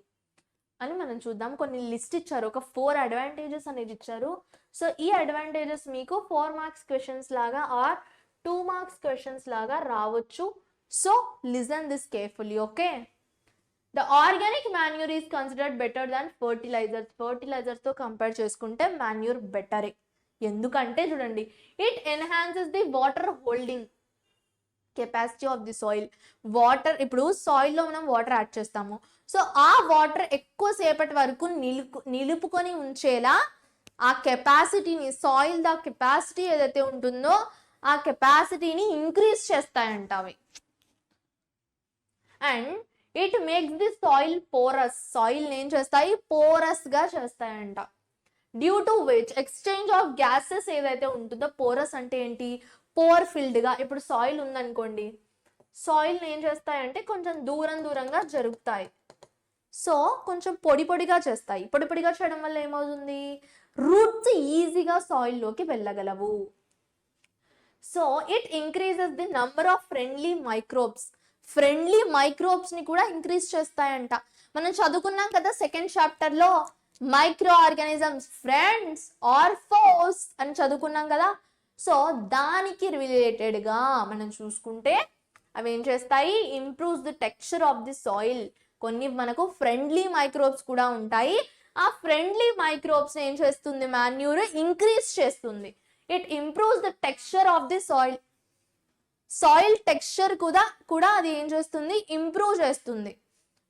అని మనం చూద్దాం. కొన్ని లిస్ట్ ఇచ్చారు, ఒక 4 అడ్వాంటేజెస్ అనేది ఇచ్చారు. సో ఈ అడ్వాంటేజెస్ మీకు 4 మార్క్స్ క్వశ్చన్స్ లాగా ఆర్ 2 మార్క్స్ క్వశ్చన్స్ లాగా రావచ్చు. So listen this carefully. Okay, the organic manure is considered better than fertilisers. ఫర్టిలైజర్స్తో కంపేర్ చేసుకుంటే మాన్యూర్ బెటరే. ఎందుకంటే చూడండి, it enhances the water holding capacity of the soil. Water, ఇప్పుడు సాయిల్లో మనం వాటర్ యాడ్ చేస్తాము, సో ఆ వాటర్ ఎక్కువసేపటి వరకు నిలుపుకొని ఉంచేలా ఆ కెపాసిటీని, సాయిల్ ద కెపాసిటీ ఏదైతే ఉంటుందో ఆ కెపాసిటీని ఇంక్రీజ్ చేస్తాయంట అవి. And it makes the soil porous. Soil ఏం చేస్తాయి పోరస్గా చేస్తాయంట. Due to which exchange of gases ఏదైతే ఉంటుందో, పోరస్ అంటే ఏంటి పోర్ ఫిల్డ్గా, ఇప్పుడు సాయిల్ ఉందనుకోండి, సాయిల్ని ఏం చేస్తాయంటే కొంచెం దూరంగా జరుగుతాయి. సో కొంచెం పొడిగా చేస్తాయి. పొడిగా చేయడం వల్ల ఏమవుతుంది, రూట్స్ ఈజీగా సాయిల్లోకి వెళ్ళగలవు. So it increases the number of friendly microbes. Friendly మైక్రోబ్స్ని కూడా ఇంక్రీజ్ చేస్తాయంట. మనం చదువుకున్నాం కదా సెకండ్ చాప్టర్లో, microorganisms friends or foes అని చదువుకున్నాం కదా. సో దానికి రిలేటెడ్గా మనం చూసుకుంటే అవి ఏం చేస్తాయి, improves the texture of the soil. కొన్ని మనకు ఫ్రెండ్లీ మైక్రోబ్స్ కూడా ఉంటాయి. ఆ ఫ్రెండ్లీ మైక్రోబ్స్ ఏం చేస్తుంది మాన్యూర్ ఇంక్రీజ్ చేస్తుంది. It improves the texture of the soil. Soil texture కూడా అది ఏం చేస్తుంది ఇంప్రూవ్ చేస్తుంది.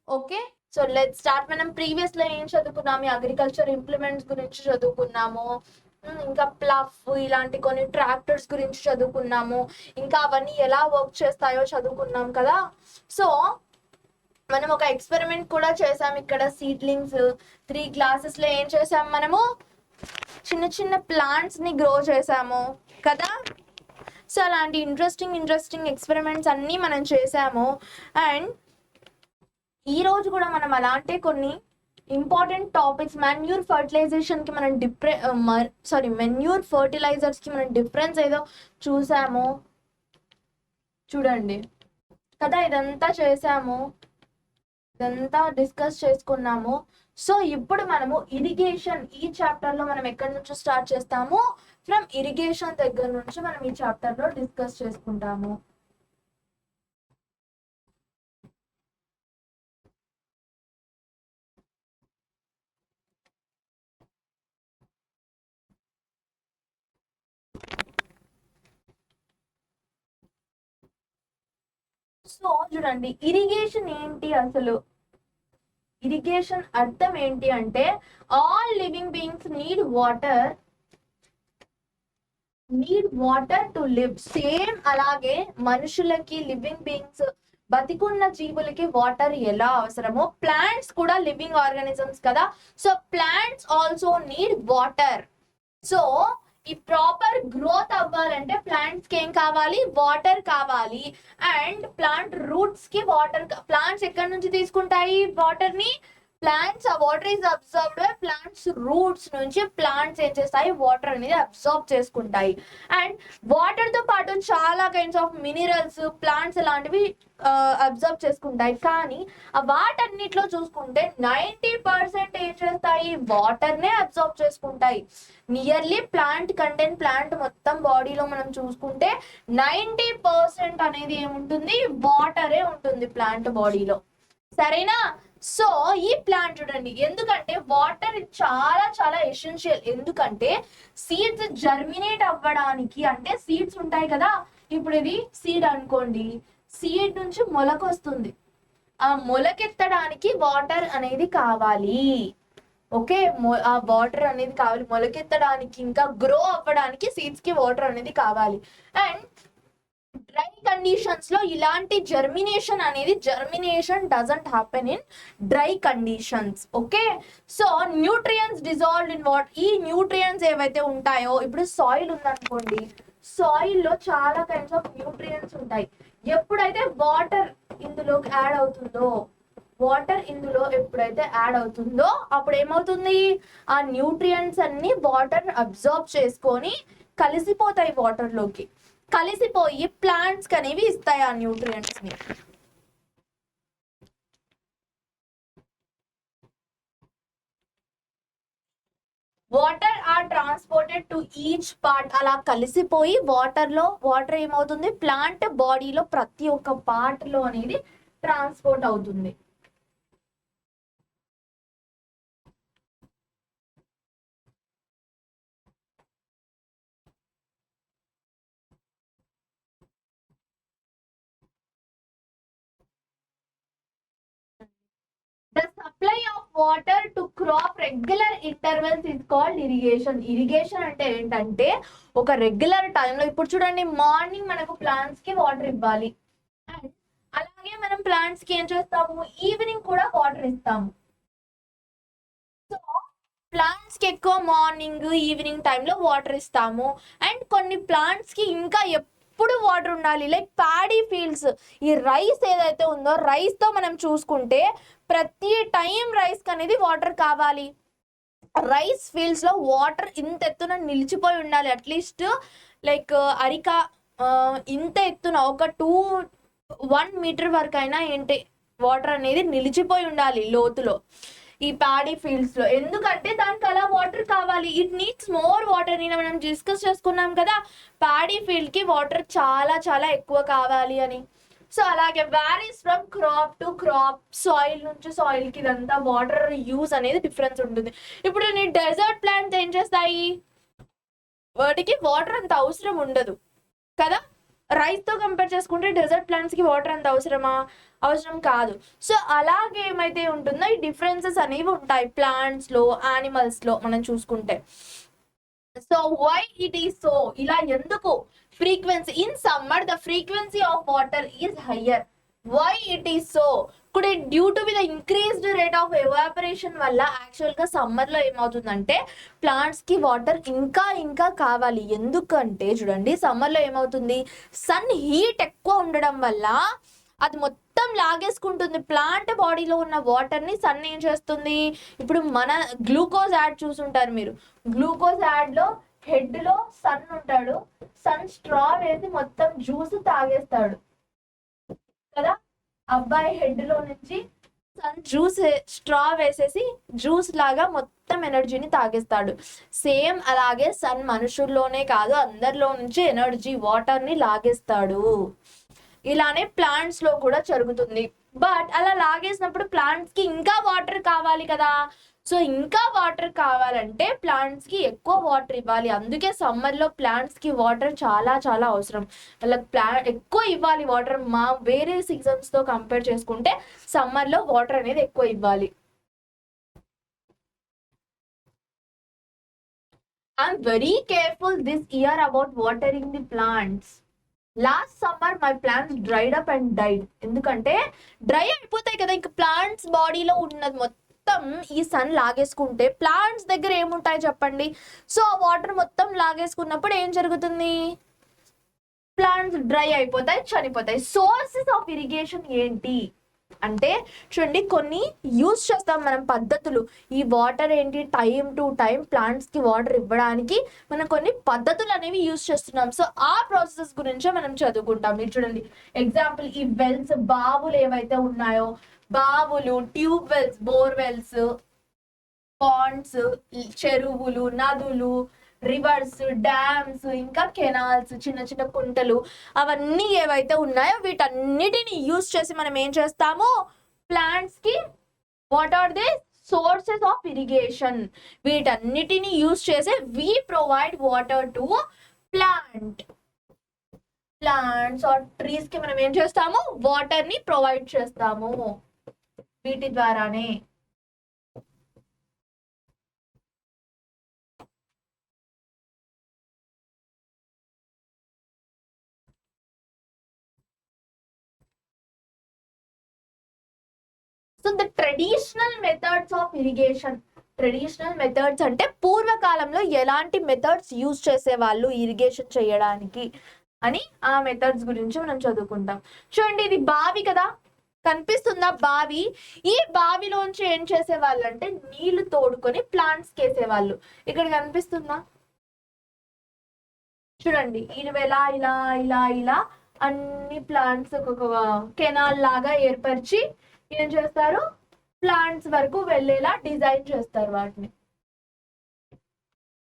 Okay, so let start. మనం ప్రీవియస్లో ఏం చదువుకున్నాము, అగ్రికల్చర్ ఇంప్లిమెంట్స్ గురించి చదువుకున్నాము, ఇంకా ప్లఫ్ ఇలాంటి కొన్ని ట్రాక్టర్స్ గురించి చదువుకున్నాము, ఇంకా అవన్నీ ఎలా వర్క్ చేస్తాయో చదువుకున్నాం కదా. సో మనం ఒక ఎక్స్పెరిమెంట్ కూడా చేసాం ఇక్కడ. సీడ్లింగ్స్ 3 క్లాసెస్లో ఏం చేసాం, మనము చిన్న ప్లాంట్స్ని గ్రో చేసాము కదా. సో అలాంటి ఇంట్రెస్టింగ్ ఎక్స్పెరిమెంట్స్ అన్నీ మనం చేసాము. అండ్ ఈరోజు కూడా మనం అలాంటి కొన్ని ఇంపార్టెంట్ టాపిక్స్, మెన్యూర్ ఫర్టిలైజేషన్కి మనం మెన్యూర్ ఫర్టిలైజర్స్కి మనం డిఫరెన్స్ ఏదో చూసాము చూడండి కదా. ఇదంతా చేసాము, ఇదంతా డిస్కస్ చేసుకున్నాము. సో ఇప్పుడు మనము ఇరిగేషన్, ఈ చాప్టర్లో మనం ఎక్కడి నుంచి స్టార్ట్ చేస్తాము, ఫ్రమ్ ఇరిగేషన్ దగ్గర నుంచి మనం ఈ చాప్టర్లో డిస్కస్ చేసుకుంటాము. సో చూడండి, ఇరిగేషన్ ఏంటి అసలు, ఇరిగేషన్ అర్థం ఏంటి అంటే all living beings need water to live. Same అలాగే మనుషులకి, లివింగ్ బీయింగ్స్ బతికున్న జీవులకి వాటర్ ఎలా అవసరమో ప్లాంట్స్ కూడా లివింగ్ ఆర్గానిజమ్స్ కదా. So plants also need water. So ఈ ప్రాపర్ గ్రోత్ అవ్వాలంటే ప్లాంట్స్ కి ఏం కావాలి, వాటర్ కావాలి. అండ్ ప్లాంట్ రూట్స్ కి వాటర్, ప్లాంట్స్ ఎక్కడి నుంచి తీసుకుంటాయి వాటర్ ని, ప్లాంట్స్, ఆ water is observed by plants roots నుంచి ప్లాంట్స్ ఏం చేస్తాయి వాటర్ అనేది అబ్జర్వ్ చేసుకుంటాయి. అండ్ వాటర్ తో పాటు చాలా కైండ్స్ ఆఫ్ మినరల్స్, ప్లాంట్స్ లాంటివి అబ్జర్వ్ చేసుకుంటాయి. కానీ ఆ వాటన్నిటిలో చూసుకుంటే 90% ఏం చేస్తాయి వాటర్నే అబ్జర్వ్ చేసుకుంటాయి. నియర్లీ ప్లాంట్ కంటెంట్, ప్లాంట్ మొత్తం బాడీలో మనం చూసుకుంటే 90% అనేది ఏముంటుంది వాటరే ఉంటుంది ప్లాంట్ బాడీలో, సరేనా. సో ఈ ప్లాంట్ చూడండి, ఎందుకంటే వాటర్ చాలా ఎసెన్షియల్. ఎందుకంటే సీడ్స్ జర్మినేట్ అవ్వడానికి, అంటే సీడ్స్ ఉంటాయి కదా, ఇప్పుడు ఇది సీడ్ అనుకోండి, సీడ్ నుంచి మొలకొస్తుంది, ఆ మొలకెత్తడానికి వాటర్ అనేది కావాలి. ఓకే, ఆ వాటర్ అనేది కావాలి మొలకెత్తడానికి, ఇంకా గ్రో అవ్వడానికి సీడ్స్ కి వాటర్ అనేది కావాలి. అండ్ డ్రై కండిషన్స్ లో ఇలాంటి germination doesn't happen in dry conditions. Okay, so nutrients dissolved in water. ఈ న్యూట్రియన్స్ ఏవైతే ఉంటాయో, ఇప్పుడు సాయిల్ ఉందనుకోండి, సాయిల్ లో చాలా కైండ్స్ ఆఫ్ న్యూట్రియన్స్ ఉంటాయి. ఎప్పుడైతే వాటర్ ఇందులోకి యాడ్ అవుతుందో, ఎప్పుడైతే యాడ్ అవుతుందో అప్పుడు ఏమవుతుంది, ఆ న్యూట్రియంట్స్ అన్ని వాటర్ అబ్జార్బ్ చేసుకొని కలిసిపోతాయి, వాటర్ లోకి కలిసిపోయి ప్లాంట్స్ అనేవి ఇస్తాయి ఆ న్యూట్రియంట్స్ ని. Water are transported to each part. అలా కలిసిపోయి వాటర్ ఏమవుతుంది, ప్లాంట్ బాడీలో ప్రతి ఒక్క పార్ట్ లో అనేది ట్రాన్స్పోర్ట్ అవుతుంది. The supply of water to crop regular intervals is called irrigation. Irrigation అంటే ఏంటంటే, ఒక రెగ్యులర్ టైంలో, ఇప్పుడు చూడండి మార్నింగ్ మనకు ప్లాంట్స్ కి వాటర్ ఇవ్వాలి, అండ్ అలాగే మనం ప్లాంట్స్ కి ఏం చేస్తాము, ఈవినింగ్ కూడా వాటర్ ఇస్తాము. సో ప్లాంట్స్ కి ఎక్కువ మార్నింగ్ ఈవినింగ్ టైంలో వాటర్ ఇస్తాము, అండ్ కొన్ని ప్లాంట్స్ కి ఇంకా ఎప్పుడు వాటర్ ఉండాలి. లైక్ ప్యాడీ ఫీల్డ్స్, ఈ రైస్ ఏదైతే ఉందో, రైస్ తో మనం చూసుకుంటే ప్రతి టైం రైస్ అనేది వాటర్ కావాలి. రైస్ ఫీల్డ్స్ లో వాటర్ ఇంత ఎత్తున నిలిచిపోయి ఉండాలి, అట్లీస్ట్ లైక్ అరిక ఇంత ఎత్తున ఒక 1 మీటర్ వరకు అయినా ఏంటి వాటర్ అనేది నిలిచిపోయి ఉండాలి లోతులో ఈ ప్యాడీ ఫీల్డ్స్ లో. ఎందుకంటే దానికి అలా వాటర్ కావాలి, ఇట్ నీడ్స్ మోర్ వాటర్. నేను మనం డిస్కస్ చేసుకున్నాం కదా, ప్యాడీ ఫీల్డ్ కి వాటర్ చాలా చాలా ఎక్కువ కావాలి అని. సో అలాగే varies from crop to crop, soil నుంచి సాయిల్ కి ఇదంతా వాటర్ యూజ్ అనేది డిఫరెన్స్ ఉంటుంది. ఇప్పుడు నీ డెజర్ట్ ప్లాంట్స్ ఏం చేస్తాయి, వాటికి వాటర్ అంత అవసరం ఉండదు కదా. రైస్ తో కంపేర్ చేసుకుంటే డెజర్ట్ ప్లాంట్స్ కి వాటర్ అంత అవసరం కాదు. సో అలాగే ఏమైతే ఉంటుందో ఈ డిఫరెన్సెస్ అనేవి ఉంటాయి ప్లాంట్స్ లో, యానిమల్స్ లో మనం చూసుకుంటే. So why it is so, ఇలా ఎందుకు, frequency in summer the frequency of water is higher. Why it is so, ఇప్పుడు due to the increased rate of evaporation వల్ల యాక్చువల్ గా సమ్మర్ లో ఏమవుతుందంటే ప్లాంట్స్ కి వాటర్ ఇంకా ఇంకా కావాలి. ఎందుకంటే చూడండి సమ్మర్ లో ఏమవుతుంది, సన్ హీట్ ఎక్కువ ఉండడం వల్ల అది మొత్తం లాగేసుకుంటుంది ప్లాంట్ బాడీలో ఉన్న వాటర్ ని. సన్ ఏం చేస్తుంది, ఇప్పుడు మన గ్లూకోజ్ యాడ్ చూసుంటారు మీరు, గ్లూకోజ్ యాడ్ లో హెడ్ లో సన్ ఉంటాడు, సన్ స్ట్రా వేసి మొత్తం జ్యూస్ తాగేస్తాడు కదా. అబ్బాయి హెడ్ లో నుంచి సన్ జ్యూస్ స్ట్రా వేసేసి జ్యూస్ లాగా మొత్తం ఎనర్జీని తాగేస్తాడు. సేమ్ అలాగే సన్ మనుషుల్లోనే కాదు అందరిలో నుంచి ఎనర్జీ వాటర్ ని లాగేస్తాడు. ఇలానే ప్లాంట్స్ లో కూడా జరుగుతుంది. బట్ అలా లాగేసినప్పుడు ప్లాంట్స్ కి ఇంకా వాటర్ కావాలి కదా. సో ఇంకా వాటర్ కావాలంటే ప్లాంట్స్ కి ఎక్కువ వాటర్ ఇవ్వాలి. అందుకే సమ్మర్ లో ప్లాంట్స్ కి వాటర్ చాలా చాలా అవసరం. వాళ్ళకి ఎక్కువ ఇవ్వాలి వాటర్. వేరే సీజన్స్ తో కంపేర్ చేసుకుంటే సమ్మర్ లో వాటర్ అనేది ఎక్కువ ఇవ్వాలి. I'm very careful this year about watering the plants. Last summer my plants dried up and died. ఎందుకంటే డ్రై అయిపోతాయి కదా, ఇంకా ప్లాంట్స్ బాడీలో ఉన్నది మొత్తం ఈ సన్ లాగేసుకుంటే ప్లాంట్స్ దగ్గర ఏముంటాయి చెప్పండి. సో ఆ వాటర్ మొత్తం లాగేసుకున్నప్పుడు ఏం జరుగుతుంది, ప్లాంట్స్ డ్రై అయిపోతాయి, చనిపోతాయి. సోర్సెస్ ఆఫ్ ఇరిగేషన్ ఏంటి అంటే చూడండి, కొన్ని యూజ్ చేస్తాం మనం పద్ధతులు. ఈ వాటర్ ఏంటి, టైం టు టైం ప్లాంట్స్ కి వాటర్ ఇవ్వడానికి మనం కొన్ని పద్ధతులు అనేవి యూజ్ చేస్తున్నాం. సో ఆ ప్రాసెస్ గురించే మనం చదువుకుంటాం. మీరు చూడండి ఎగ్జాంపుల్, ఈ వెల్స్, బావులు ఏవైతే ఉన్నాయో, బావులు, tube wells, bore wells, ponds, చెరువులు, నదులు, రివర్స్, డ్యామ్స్, ఇంకా కెనాల్స్, చిన్న చిన్న కుంటలు, అవన్నీ ఏవైతే ఉన్నాయో వీటన్నిటిని యూజ్ చేసి మనం ఏం చేస్తాము, ప్లాంట్స్ కి what are the sources of irrigation, వీటన్నిటిని యూజ్ చేసి we provide water to plants or trees కి మనం ఏం చేస్తాము, వాటర్ ని ప్రొవైడ్ చేస్తాము వీటి ద్వారానే. The traditional methods of irrigation. Traditional methods అంటే పూర్వకాలంలో ఎలాంటి మెథడ్స్ యూజ్ చేసేవాళ్ళు ఇరిగేషన్ చేయడానికి అని ఆ మెథడ్స్ గురించి మనం చదువుకుంటాం. చూడండి, ఇది బావి కదా, కనిపిస్తుందా బావి? ఈ బావిలోంచి ఏం చేసేవాళ్ళు అంటే నీళ్లు తోడుకొని ప్లాంట్స్ కేసేవాళ్ళు. ఇక్కడ కనిపిస్తుందా? చూడండి, ఇలా ఇలా ఇలా ఇలా అన్ని ప్లాంట్స్ ఒక కెనాల్ లాగా ఏర్పరిచి ఏం చేస్తారు, ప్లాంట్స్ వరకు వెళ్ళేలా డిజైన్ చేస్తారు వాటిని.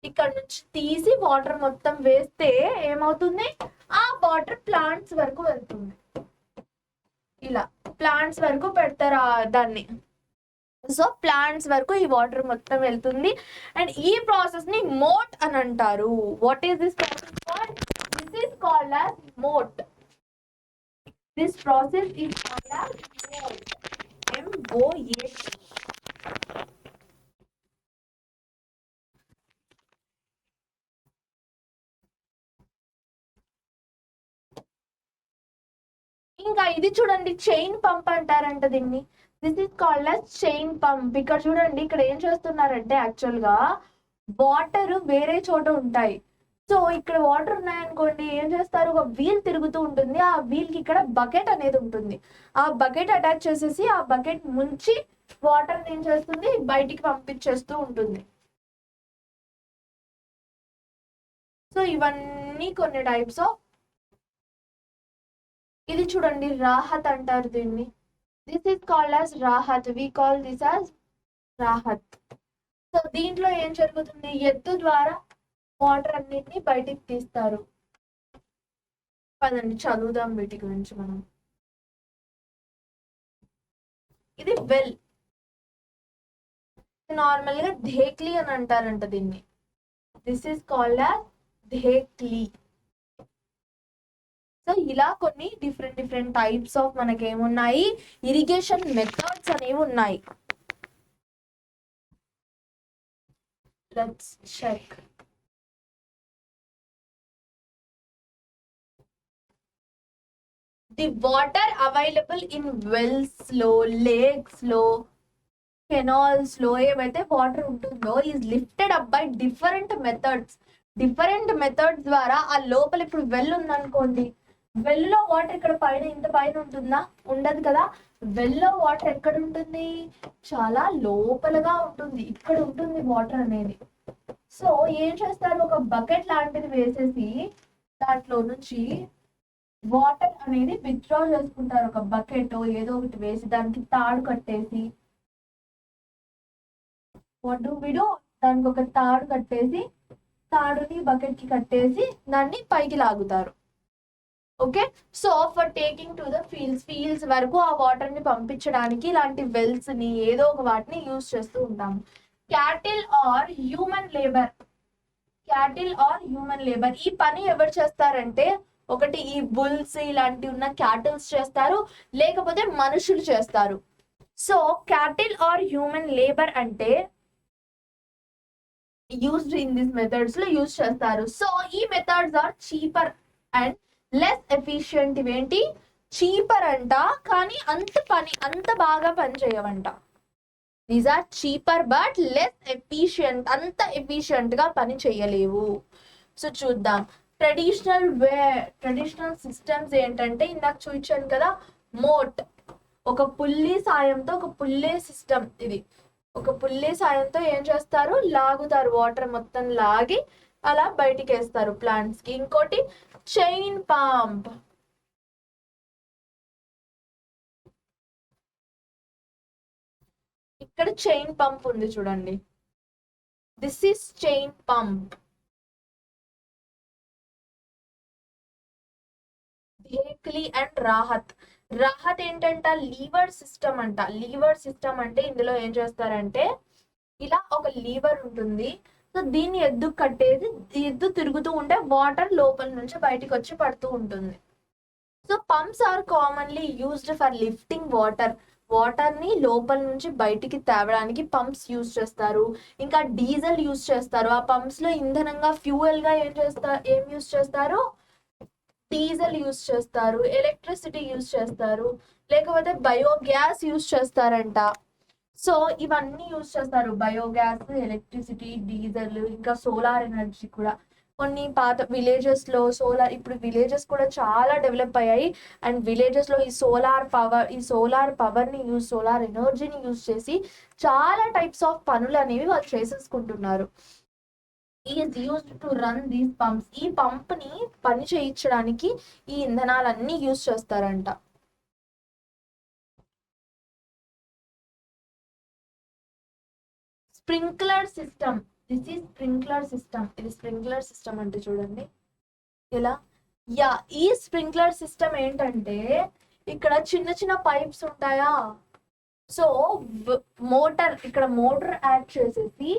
ఇక్కడ నుంచి తీసి వాటర్ మొత్తం వేస్తే ఏమవుతుంది, ఆ వాటర్ ప్లాంట్స్ వరకు వెళ్తుంది. ఇలా ప్లాంట్స్ వరకు పెడతారు దాన్ని. సో ప్లాంట్స్ వరకు ఈ వాటర్ మొత్తం వెళ్తుంది. అండ్ ఈ ప్రాసెస్ ని మోట్ అని అంటారు. What is this process called? This is called as moat. This process is called as moat. MOAT. ఇంకా ఇది చూడండి, చైన్ పంప్ అంటారంట దీన్ని. This is called as chain pump. ఇక్కడ చూడండి, ఇక్కడ ఏం చేస్తున్నారంటే యాక్చువల్ గా వాటర్ వేరే చోట ఉంటాయి. సో ఇక్కడ వాటర్ ఉన్నాయనుకోండి, ఏం చేస్తారు, ఒక వీల్ తిరుగుతూ ఉంటుంది. ఆ వీల్ కి ఇక్కడ బకెట్ అనేది ఉంటుంది. ఆ బకెట్ అటాచ్ చేసేసి ఆ బకెట్ ముంచి వాటర్ ఏం చేస్తుంది, బయటికి పంపించేస్తూ ఉంటుంది. సో ఇవన్నీ కొన్ని టైప్స్ ఆఫ్. ఇది చూడండి, రాహత్ అంటారు దీన్ని. This is called as rahat. We call this as rahat. So దీంట్లో ఏం జరుగుతుంది, ఎత్తు ద్వారా వాటర్ అన్నిటిని బయటికి తీస్తారు. పదండి చదువుదాం వీటి గురించి మనం. ఇది వెల్. నార్మల్ గా ధేక్లీ అని అంటారంట దీన్ని. This is called as dhekli. So ఇలా కొన్ని డిఫరెంట్ టైప్స్ ఆఫ్ మనకేమున్నాయి, ఇరిగేషన్ మెథడ్స్ అనేవి ఉన్నాయి. Let's check. The water available in wells లో, లేక్స్ లో, కెనాల్స్ లో ఏవైతే వాటర్ ఉంటుందో is lifted up by different methods. Different methods ద్వారా ఆ లోపల, ఇప్పుడు వెల్ ఉందనుకోండి, వెల్లో వాటర్ ఇక్కడ పైన ఇంత పైన ఉంటుందా? ఉండదు కదా. వెల్లో వాటర్ ఎక్కడ ఉంటుంది, చాలా లోపలగా ఉంటుంది. ఇక్కడ ఉంటుంది వాటర్ అనేది. సో ఏం చేస్తారు, ఒక బకెట్ లాంటిది వేసేసి దాంట్లో నుంచి వాటర్ అనేది విత్డ్రా చేసుకుంటారు. ఒక బకెట్ ఏదో ఒకటి వేసి దానికి తాడు కట్టేసి, వాట్ డు వి డు, దానికి ఒక తాడు కట్టేసి, తాడుని బకెట్ కి కట్టేసి దాన్ని పైకి లాగుతారు. Okay. So for taking to the fields వరకు ఆ వాటర్ ని పంపించడానికి ఇలాంటి వెల్స్ ని ఏదో ఒక వాటిని యూజ్ చేస్తూ ఉంటాము. Cattle or human labour. ఈ పని ఎవరు చేస్తారంటే, ఒకటి ఈ బుల్స్ ఇలాంటి ఉన్న క్యాటిల్స్ చేస్తారు, లేకపోతే మనుషులు చేస్తారు. So cattle or human labour అంటే యూజ్డ్ ఇన్ దిస్ మెథడ్స్ లో యూజ్ చేస్తారు. సో ఈ methods are cheaper and less efficient. ఇవేంటి, చీపర్ అంట, కానీ అంత బాగా పని చేయవంట. These are cheaper but less efficient. అంత ఎఫిషియంట్ గా పని చేయలేవు. సో చూద్దాం. ట్రెడిషనల్ సిస్టమ్స్ ఏంటంటే, ఇందాక చూపించాను కదా, మోట్. ఒక పుల్లి సాయంతో, ఒక పుల్లే సిస్టమ్ ఇది. ఒక పుల్లి సాయంతో ఏం చేస్తారు, లాగుతారు, వాటర్ మొత్తం లాగి అలా బయటికి వేస్తారు ప్లాంట్స్ కి. ఇంకోటి చైన్ పంప్. ఇక్కడ చైన్ పంప్ ఉంది చూడండి. This is chain pump. Dhekli and rahat. Rahat ఏంటంట, లీవర్ సిస్టమ్ అంట. లీవర్ సిస్టమ్ అంటే ఇందులో ఏం చేస్తారంటే, ఇలా ఒక లీవర్ ఉంటుంది. సో దీన్ని ఎద్దు కట్టేసి, ఎద్దు తిరుగుతూ ఉంటే వాటర్ లోపల నుంచి బయటికి వచ్చి పడుతూ ఉంటుంది. So pumps are commonly used for lifting water ని లోపల నుంచి బయటికి తేవడానికి పంప్స్ యూజ్ చేస్తారు. ఇంకా డీజిల్ యూజ్ చేస్తారు. ఆ పంప్స్ లో ఇంధనంగా ఫ్యూయల్ గా ఏం యూజ్ చేస్తారు, డీజిల్ యూజ్ చేస్తారు. ఎలక్ట్రిసిటీ యూజ్ చేస్తారు. లేకపోతే బయోగ్యాస్ యూస్ చేస్తారంట. సో ఇవన్నీ యూస్ చేస్తారు, బయోగ్యాస్, ఎలక్ట్రిసిటీ, డీజిల్, ఇంకా సోలార్ ఎనర్జీ కూడా. కొన్ని పాత విలేజెస్ లో సోలార్, ఇప్పుడు విలేజెస్ కూడా చాలా డెవలప్ అయ్యాయి. అండ్ విలేజెస్ లో ఈ సోలార్ పవర్ ని యూజ్, సోలార్ ఎనర్జీని యూజ్ చేసి చాలా టైప్స్ ఆఫ్ పనులు అనేవి వాళ్ళు చేసేసుకుంటున్నారు. Is used to run these pumps. ఈ పంప్ ని పని చేయించడానికి ఈ ఇంధనాలన్నీ యూజ్ చేస్తారంట. Sprinkler system, this is sprinkler system. ఇది స్ప్రింక్లర్ సిస్టమ్ అంటే చూడండి ఇలా. యా, ఈ స్ప్రింక్లర్ సిస్టమ్ ఏంటంటే ఇక్కడ చిన్న చిన్న పైప్స్ ఉంటాయా, సో ఇక్కడ మోటార్ యాడ్ చేసేసి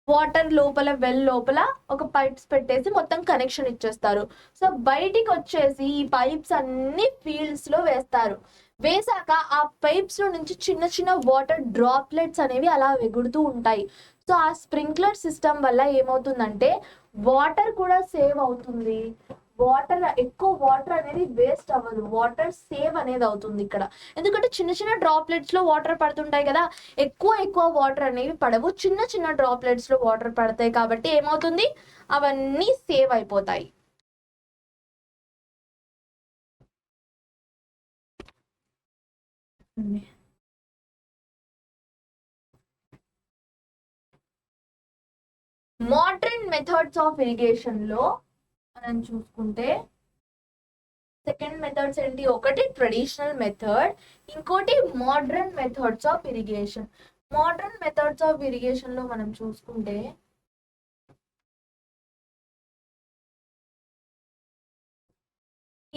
వాటర్ లోపల, వెల్ లోపల ఒక పైప్స్ పెట్టేసి మొత్తం కనెక్షన్ ఇచ్చేస్తారు. సో బయటికి వచ్చేసి ఈ పైప్స్ అన్ని ఫీల్డ్స్ లో వేస్తారు. వేసాక ఆ పైప్స్ లో నుంచి చిన్న చిన్న వాటర్ డ్రాప్లెట్స్ అనేవి అలా ఎగురుతూ ఉంటాయి. సో ఆ స్ప్రింక్లర్ సిస్టమ్ వల్ల ఏమవుతుందంటే వాటర్ కూడా సేవ్ అవుతుంది, ఎక్కువ వాటర్ అనేది వేస్ట్ అవ్వదు, వాటర్ సేవ్ అనేది అవుతుంది ఇక్కడ. ఎందుకంటే చిన్న చిన్న డ్రాప్లెట్స్ లో వాటర్ పడుతుంటాయి కదా, ఎక్కువ వాటర్ అనేవి పడవు, చిన్న చిన్న డ్రాప్లెట్స్ లో వాటర్ పడతాయి కాబట్టి ఏమవుతుంది, అవన్నీ సేవ్ అయిపోతాయి. మోడర్న్ మెథడ్స్ ఆఫ్ ఇరిగేషన్ లో మనం చూసుకుంటే సెకండ్ మెథడ్స్ ఏంటి, ఒకటి ట్రెడిషనల్ మెథడ్, ఇంకోటి modern methods of irrigation. Modern methods of irrigation లో మనం చూసుకుంటే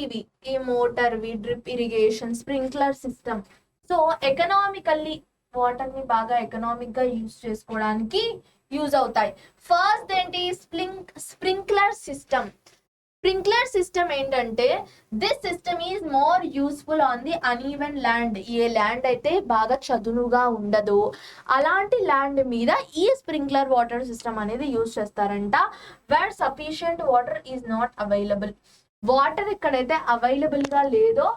ఇవి ఈ మోటార్వి, drip irrigation, sprinkler system. So economically water ని బాగా ఎకనామిక్ గా యూజ్ చేసుకోవడానికి యూజ్ అవుతాయి. ఫస్ట్ ఏంటి, స్ప్రింక్లర్ సిస్టమ్. స్ప్రింక్లర్ సిస్టమ్ ఏంటంటే this system is more useful on the uneven land. ఏ ల్యాండ్ అయితే బాగా చదునుగా ఉండదు అలాంటి ల్యాండ్ మీద ఈ స్ప్రింక్లర్ వాటర్ సిస్టమ్ అనేది యూజ్ చేస్తారంట. Where sufficient water is not available, water ఎక్కడైతే అవైలబుల్ గా లేదో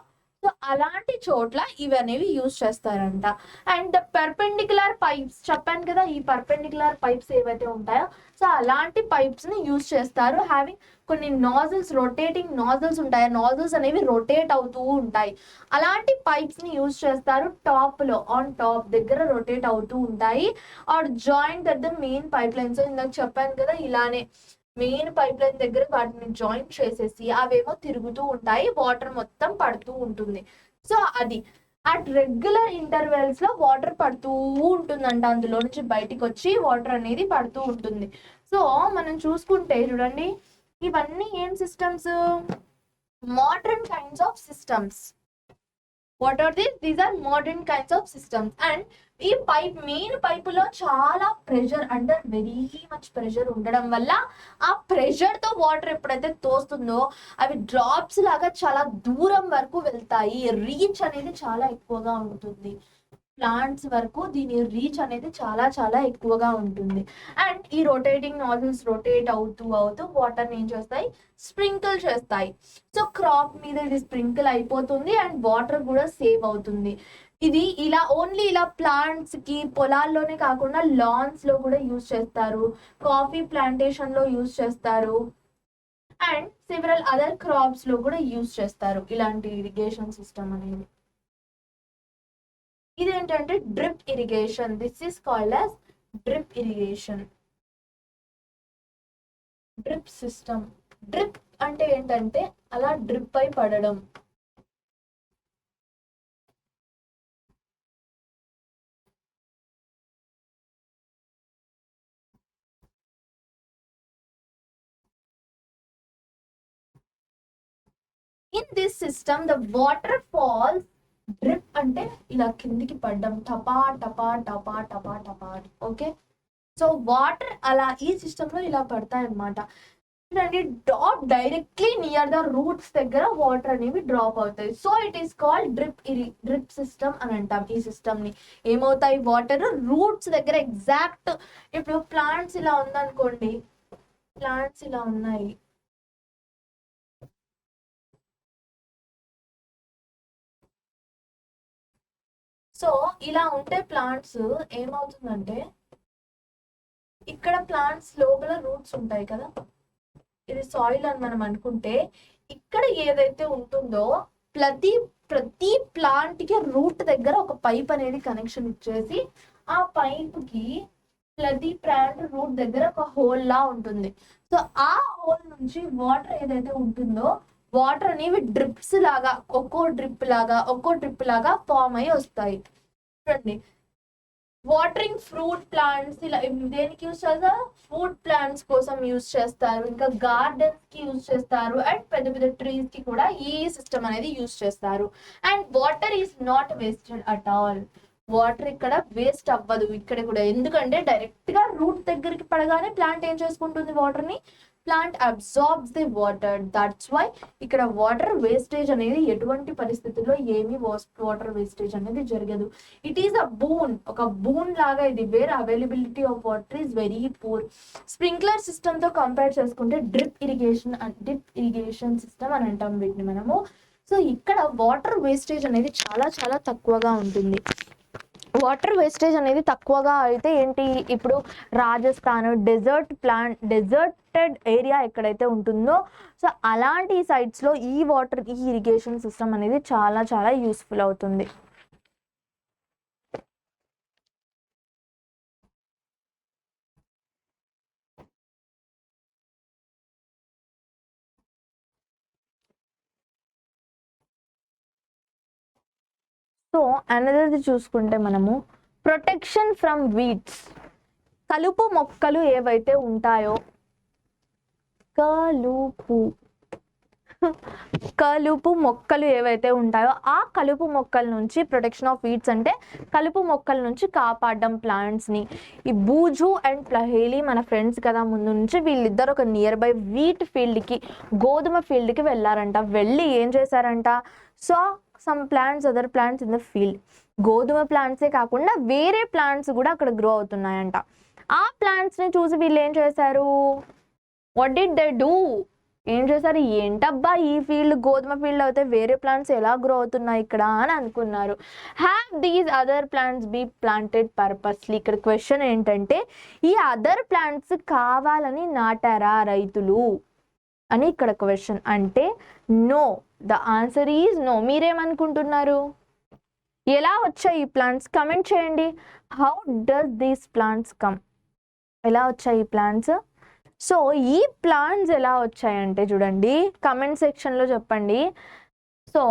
సో అలాంటి చోట్ల ఇవి అనేవి యూజ్ చేస్తారంట. అండ్ పర్పెండిక్యులర్ పైప్స్ చెప్పాను కదా, ఈ పర్పెండిక్యులర్ పైప్స్ ఏవైతే ఉంటాయో సో అలాంటి పైప్స్ ని యూజ్ చేస్తారు. హ్యావింగ్ కొన్ని నాజిల్స్, రొటేటింగ్ నాజిల్స్ ఉంటాయి, నాజిల్స్ అనేవి రొటేట్ అవుతూ ఉంటాయి. అలాంటి పైప్స్ ని యూజ్ చేస్తారు, టాప్ లో ఆన్ టాప్ దగ్గర రొటేట్ అవుతూ ఉంటాయి. Or joint at the main pipelines. ఇందాక చెప్పాను కదా ఇలానే మెయిన్ పైప్ లైన్ దగ్గర వాటిని జాయింట్ చేసేసి అవేమో తిరుగుతూ ఉంటాయి, వాటర్ మొత్తం పడుతూ ఉంటుంది. సో అది అట్ రెగ్యులర్ ఇంటర్వెల్స్ లో వాటర్ పడుతూ ఉంటుందంట, అందులో నుంచి బయటికి వచ్చి వాటర్ అనేది పడుతూ ఉంటుంది. సో మనం చూసుకుంటే చూడండి ఇవన్నీ ఏం systems, modern kinds of systems. What are these are modern kinds of systems. And ఈ మెయిన్ పైపులో చాలా pressure, under very much pressure ఉండడం వల్ల ఆ ప్రెషర్ తో వాటర్ ఎప్పుడైతే తోస్తుందో అవి డ్రాప్స్ లాగా చాలా దూరం వరకు వెళ్తాయి, రీచ్ అనేది చాలా ఎక్కువగా ఉంటుంది. ప్లాంట్స్ వరకు దీని రీచ్ అనేది చాలా చాలా ఎక్కువగా ఉంటుంది. అండ్ ఈ రొటేటింగ్ నాజిల్స్ రొటేట్ అవుతూ వాటర్ ఏం చేస్తాయి, స్ప్రింకిల్ చేస్తాయి. సో క్రాప్ మీద ఇది స్ప్రింకిల్ అయిపోతుంది అండ్ వాటర్ కూడా సేవ్ అవుతుంది. ఇది ఇలా ప్లాంట్స్ కి పొలాల్లోనే కాకుండా లాన్స్ లో కూడా యూజ్ చేస్తారు, కాఫీ ప్లాంటేషన్ లో యూజ్ చేస్తారు, అండ్ సెవరల్ అదర్ క్రాప్స్ లో కూడా యూజ్ చేస్తారు ఇలాంటి ఇరిగేషన్ సిస్టమ్ అనేది. ఇదేంటంటే drip irrigation, this is called as drip irrigation. Drip system, drip అంటే ఏంటంటే అలా డ్రిప్ అయి పడడం. In this system the water falls, drip అంటే ఇలా కిందికి పడ్డం, టపా టపా టపా టపా టపా. ఓకే, సో వాటర్ అలా ఈ సిస్టమ్ లో ఇలా పడతాయి అన్నమాట. Drop directly near the roots దగ్గర వాటర్ అనేవి డ్రాప్ అవుతాయి. So it is called drip system అని అంటాం. ఈ సిస్టమ్ ని ఏమవుతాయి, వాటర్ రూట్స్ దగ్గర ఎగ్జాక్ట్, ఇప్పుడు ప్లాంట్స్ ఇలా ఉందనుకోండి, ప్లాంట్స్ ఇలా ఉన్నాయి, సో ఇలా ఉంటే ప్లాంట్స్ ఏమవుతుందంటే, ఇక్కడ ప్లాంట్స్ లోపల రూట్స్ ఉంటాయి కదా, ఇది సాయిల్ అని మనం అనుకుంటే, ఇక్కడ ఏదైతే ఉంటుందో ప్రతి ప్లాంట్ కి రూట్ దగ్గర ఒక పైప్ అనేది కనెక్షన్ ఇచ్చేసి, ఆ పైప్ కి ప్రతి ప్లాంట్ రూట్ దగ్గర ఒక హోల్ లా ఉంటుంది. సో ఆ హోల్ నుంచి వాటర్ ఏదైతే ఉంటుందో, వాటర్ అనేవి డ్రిప్స్ లాగా ఒక్కో డ్రిప్ లాగా ఫామ్ అయ్యి వస్తాయి. చూడండి, వాటరింగ్ ఫ్రూట్ ప్లాంట్స్ ఇలా దేనికి యూజ్ చేస్తారు? ఫ్రూట్ ప్లాంట్స్ కోసం యూజ్ చేస్తారు, ఇంకా గార్డెన్స్ కి యూజ్ చేస్తారు, అండ్ పెద్ద పెద్ద ట్రీస్ కి కూడా ఈ సిస్టమ్ అనేది యూజ్ చేస్తారు. And water is not wasted at all. Water ఇక్కడ వేస్ట్ అవ్వదు ఇక్కడ కూడా, ఎందుకంటే డైరెక్ట్ గా రూట్ దగ్గరికి పడగానే ప్లాంట్ ఏం చేసుకుంటుంది? వాటర్ ని plant absorbs the water. That's why ఇక్కడ వాటర్ వేస్టేజ్ అనేది ఎటువంటి పరిస్థితుల్లో ఏమీ వాటర్ వేస్టేజ్ అనేది జరగదు. ఇట్ ఈస్ అ బూన్, ఒక బూన్ లాగా ఇది. Where availability of water is very poor. Sprinkler system తో కంపేర్ చేసుకుంటే డ్రిప్ ఇరిగేషన్ సిస్టమ్ అని అంటాం వీటిని మనము. సో ఇక్కడ వాటర్ వేస్టేజ్ అనేది చాలా చాలా తక్కువగా ఉంటుంది. వాటర్ వేస్టేజ్ అనేది తక్కువగా అయితే ఏంటి, ఇప్పుడు రాజస్థాన్ డెజర్టెడ్ ఏరియా ఎక్కడైతే ఉంటుందో, సో అలాంటి సైట్స్లో ఈ ఇరిగేషన్ సిస్టమ్ అనేది చాలా చాలా యూస్ఫుల్ అవుతుంది. సో అనదర్ది చూసుకుంటే మనము ప్రొటెక్షన్ ఫ్రమ్ వీడ్స్. కలుపు మొక్కలు ఏవైతే ఉంటాయో, కలుపు మొక్కలు ఏవైతే ఉంటాయో ఆ కలుపు మొక్కల నుంచి ప్రొటెక్షన్ ఆఫ్ వీడ్స్ అంటే కలుపు మొక్కల నుంచి కాపాడడం ప్లాంట్స్ ని. ఈ బూజు అండ్ ప్లహేలి మన ఫ్రెండ్స్ కదా ముందు నుంచి, వీళ్ళిద్దరు ఒక నియర్ బై వీట్ ఫీల్డ్ కి, గోధుమ ఫీల్డ్ కి వెళ్ళారంట. వెళ్ళి ఏం చేశారంట, so some plants, other plants in the field. గోధుమ ప్లాంట్సే కాకుండా వేరే ప్లాంట్స్ కూడా అక్కడ గ్రో అవుతున్నాయంట. ఆ ప్లాంట్స్ ని చూసి వీళ్ళు ఏం చేశారు, వాట్ డిడ్ దే డూ, ఏం చేశారు, ఏంటబ్బా ఈ ఫీల్డ్ గోధుమ ఫీల్డ్ అయితే వేరే ప్లాంట్స్ ఎలా గ్రో అవుతున్నాయి ఇక్కడ అని అనుకున్నారు. Have these other plants be planted purposely. ఇక్కడ క్వశ్చన్ ఏంటంటే, ఈ అదర్ ప్లాంట్స్ కావాలని నాటారా రైతులు అని ఇక్కడ క్వశ్చన్. అంటే no, the answer is no. మీరేమనుకుంటున్నారు, ఎలా వచ్చాయి ఈ ప్లాంట్స్? కమెంట్ చేయండి. How does these plants come, ఎలా వచ్చాయి ఈ ప్లాంట్స్? సో ఈ ప్లాంట్స్ ఎలా వచ్చాయంటే చూడండి, కమెంట్ సెక్షన్లో చెప్పండి. సో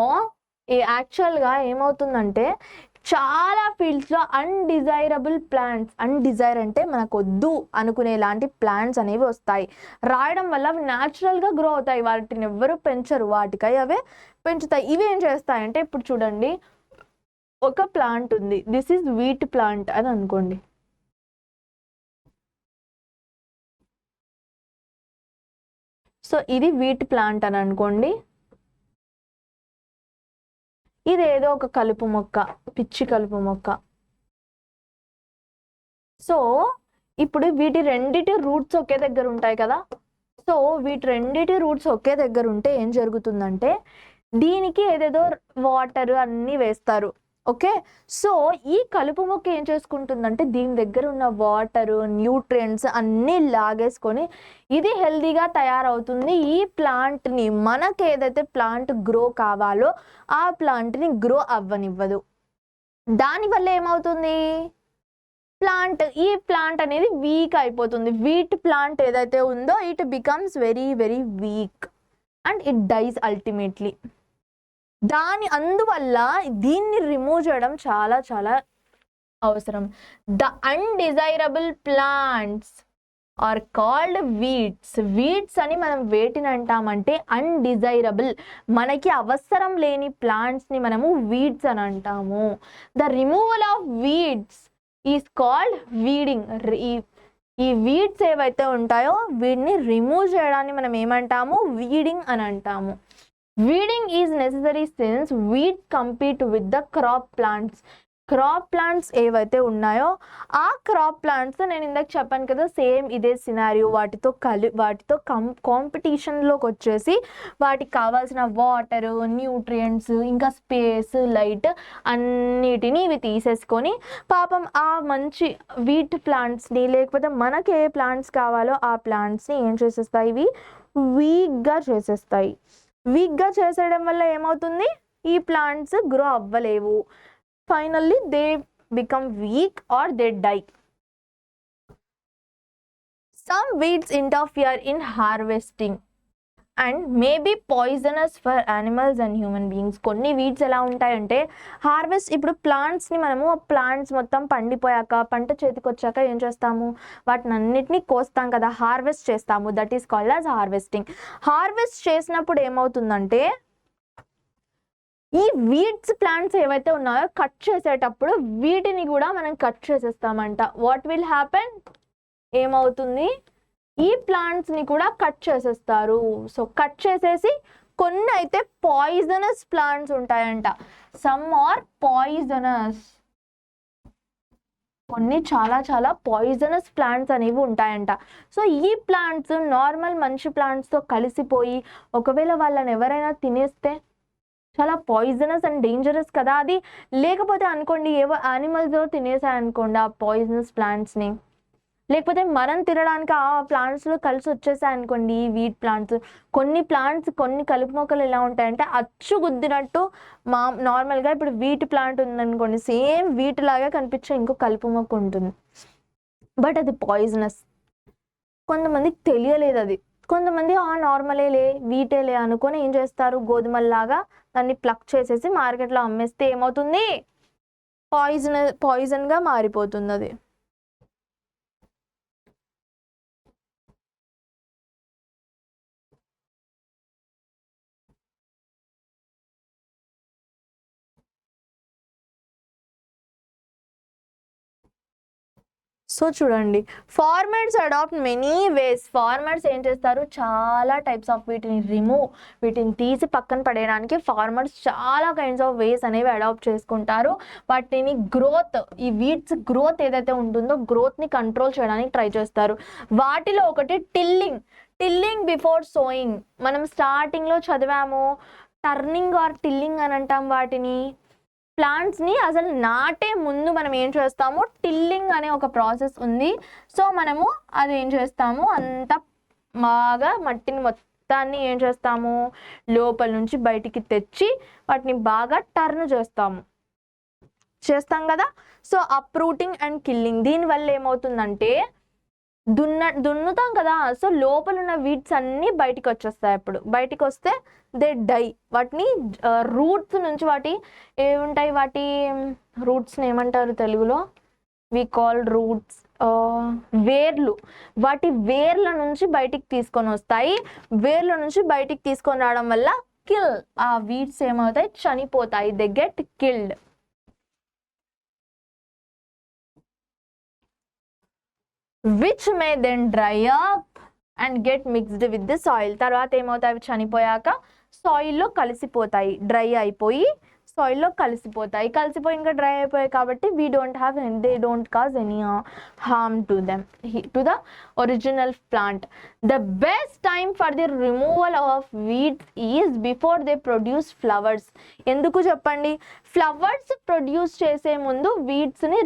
యాక్చువల్గా ఏమవుతుందంటే, చాలా ఫీల్డ్స్లో అన్డిజైరబుల్ ప్లాంట్స్, అన్డిజైర్ అంటే మనకు వద్దు అనుకునేలాంటి ప్లాంట్స్ అనేవి వస్తాయి. రాయడం వల్ల అవి న్యాచురల్గా గ్రో అవుతాయి, వాటిని ఎవ్వరూ పెంచరు, వాటికై అవే పెంచుతాయి. ఇవి ఏం చేస్తాయంటే, ఇప్పుడు చూడండి ఒక ప్లాంట్ ఉంది, దిస్ ఈజ్ వీట్ ప్లాంట్ అని అనుకోండి. సో ఇది వీట్ ప్లాంట్ అని అనుకోండి. ఇదేదో ఒక కలుపు మొక్క, పిచ్చి కలుపు మొక్క. సో ఇప్పుడు వీటి రెండిటి రూట్స్ ఒకే దగ్గర ఉంటాయి కదా. సో వీటి రెండిటి రూట్స్ ఒకే దగ్గర ఉంటే ఏం జరుగుతుందంటే, దీనికి ఏదేదో వాటర్ అన్నీ వేస్తారు. ఓకే, సో ఈ కలుపు మొక్క ఏం చేసుకుంటుందంటే, దీని దగ్గర ఉన్న వాటర్, న్యూట్రియంట్స్ అన్నీ లాగేసుకొని ఇది హెల్దీగా తయారవుతుంది. ఈ ప్లాంట్ని, మనకి ఏదైతే ప్లాంట్ గ్రో కావాలో ఆ ప్లాంట్ని గ్రో అవ్వనివ్వదు. దానివల్ల ఏమవుతుంది, ఈ ప్లాంట్ అనేది వీక్ అయిపోతుంది. వీట్ ప్లాంట్ ఏదైతే ఉందో it becomes very very weak and it dies ultimately. అందువల్ల దీన్ని రిమూవ్ చేయడం చాలా చాలా అవసరం. The undesirable plants are called weeds. Weeds అని మనం వేటిని అంటామంటే అన్డిజైరబుల్, మనకి అవసరం లేని ప్లాంట్స్ని మనము వీడ్స్ అని అంటాము. The removal of weeds is called weeding. ఈ వీడ్స్ ఏవైతే ఉంటాయో వీటిని రిమూవ్ చేయడాన్ని మనం ఏమంటాము, వీడింగ్ అని అంటాము. Weeding is necessary since weeds compete with the crop plants. Crop plants ఏవైతే ఉన్నాయో ఆ క్రాప్ ప్లాంట్స్ నేను ఇందాక చెప్పాను కదా, సేమ్ ఇదే సినారియో. వాటితో కాంపిటీషన్లోకి వచ్చేసి వాటికి కావాల్సిన వాటర్, న్యూట్రియంట్స్, ఇంకా స్పేస్, లైట్ అన్నిటినీ ఇవి తీసేసుకొని పాపం ఆ మంచి వీట్ ప్లాంట్స్ని, లేకపోతే మనకి ఏ ప్లాంట్స్ కావాలో ఆ ప్లాంట్స్ని ఏం చేసేస్తాయి, ఇవి వీక్గా చేసేస్తాయి. వీక్గా చేసేయడం వల్ల ఏమవుతుంది, ఈ ప్లాంట్స్ గ్రో అవ్వలేవు. Finally they become weak or they die. Some weeds interfere in harvesting and may be poisonous for animals and human beings. కొన్ని వీడ్స్ ఎలా ఉంటాయంటే ఇప్పుడు ప్లాంట్స్ని మనము ప్లాంట్స్ మొత్తం పండిపోయాక, పంట చేతికి వచ్చాక ఏం చేస్తాము, వాటిని అన్నిటినీ కోస్తాం కదా, హార్వెస్ట్ చేస్తాము. That is called as harvesting. Harvest చేసినప్పుడు ఏమవుతుందంటే ఈ వీడ్స్ ప్లాంట్స్ ఏవైతే ఉన్నాయో కట్ చేసేటప్పుడు వీటిని కూడా మనం కట్ చేసేస్తామంట. వాట్ విల్ హ్యాపెన్, ఏమవుతుంది, ఈ ప్లాంట్స్ని కూడా కట్ చేసేస్తారు. సో కట్ చేసేసి కొన్ని అయితే పాయిజనస్ ప్లాంట్స్ ఉంటాయంట. సమ్ ఆర్ పాయిజనస్, కొన్ని చాలా చాలా పాయిజనస్ ప్లాంట్స్ అనేవి ఉంటాయంట. సో ఈ ప్లాంట్స్ నార్మల్ మంచి ప్లాంట్స్తో కలిసిపోయి ఒకవేళ వాళ్ళని ఎవరైనా తినేస్తే చాలా పాయిజనస్ అండ్ డేంజరస్ కదా అది. లేకపోతే అనుకోండి ఏవో యానిమల్స్ తినేసాయనుకోండి ఆ పాయిజనస్ ప్లాంట్స్ని, లేకపోతే మనం తినడానికి ఆ ప్లాంట్స్లో కలిసి వచ్చేసాయనుకోండి ఈ వీట్ ప్లాంట్స్. కొన్ని ప్లాంట్స్, కొన్ని కలుపు మొక్కలు ఎలా ఉంటాయంటే అచ్చు గుద్దినట్టు నార్మల్గా ఇప్పుడు వీట్ ప్లాంట్ ఉందనుకోండి, సేమ్ వీట్ లాగా కనిపించే ఇంకో కలుపు మొక్క ఉంటుంది, బట్ అది పాయిజనస్. కొంతమందికి తెలియలేదు అది. కొంతమంది నార్మలే వీటేలే అనుకొని ఏం చేస్తారు, గోధుమల్లాగా దాన్ని ప్లక్ చేసేసి మార్కెట్లో అమ్మేస్తే ఏమవుతుంది, పాయిజన్గా మారిపోతుంది అది. సో చూడండి, farmers adopt many ways. Farmers ఏం చేస్తారు, చాలా టైప్స్ ఆఫ్ వీటిని తీసి పక్కన పడేయడానికి ఫార్మర్స్ చాలా కైండ్స్ ఆఫ్ వేస్ అనేవి అడాప్ట్ చేసుకుంటారు. వాటిని ఈ వీడ్స్ గ్రోత్ ఏదైతే ఉంటుందో గ్రోత్ని కంట్రోల్ చేయడానికి ట్రై చేస్తారు. వాటిలో ఒకటి టిల్లింగ్ బిఫోర్ సోయింగ్. మనం స్టార్టింగ్లో చదివాము, టర్నింగ్ ఆర్ టిల్లింగ్ అని అంటాం వాటిని. ప్లాంట్స్ని అసలు నాటే ముందు మనం ఏం చేస్తాము, టిల్లింగ్ అనే ఒక ప్రాసెస్ ఉంది. సో మనము అది ఏం చేస్తాము, అంత బాగా మట్టిని మొత్తాన్ని ఏం చేస్తాము, లోపల నుంచి బయటికి తెచ్చి వాటిని బాగా టర్న్ చేస్తాం కదా. సో అప్రూటింగ్ అండ్ కిల్లింగ్, దీనివల్ల ఏమవుతుందంటే దున్నుతాం కదా, సో లోపల ఉన్న వీడ్స్ అన్నీ బయటికి వచ్చేస్తాయి. అప్పుడు బయటికి వస్తే దే డై. వాటిని రూట్స్ నుంచి, వాటి ఏముంటాయి, వాటి రూట్స్ని ఏమంటారు తెలుగులో, వి కాల్ రూట్స్, వేర్లు. వాటి వేర్ల నుంచి బయటికి తీసుకొని వస్తాయి. వేర్ల నుంచి బయటికి తీసుకొని రావడం వల్ల కిల్, ఆ వీడ్స్ ఏమవుతాయి, చనిపోతాయి. They get killed. which may then dry up and get mixed with the soil. తర్వాత ఏమవుతాయి, అవి చనిపోయాక సాయిల్లో కలిసిపోతాయి, డ్రై అయిపోయి సాయిల్లో కలిసిపోయి ఇంకా డ్రై అయిపోయాయి కాబట్టి they don't cause any harm to the original plant. The best time for the removal of weeds is before they produce flowers. ఎందుకు చెప్పండి, ఫ్లవర్స్ ప్రొడ్యూస్ చేసే ముందు వీడ్స్ని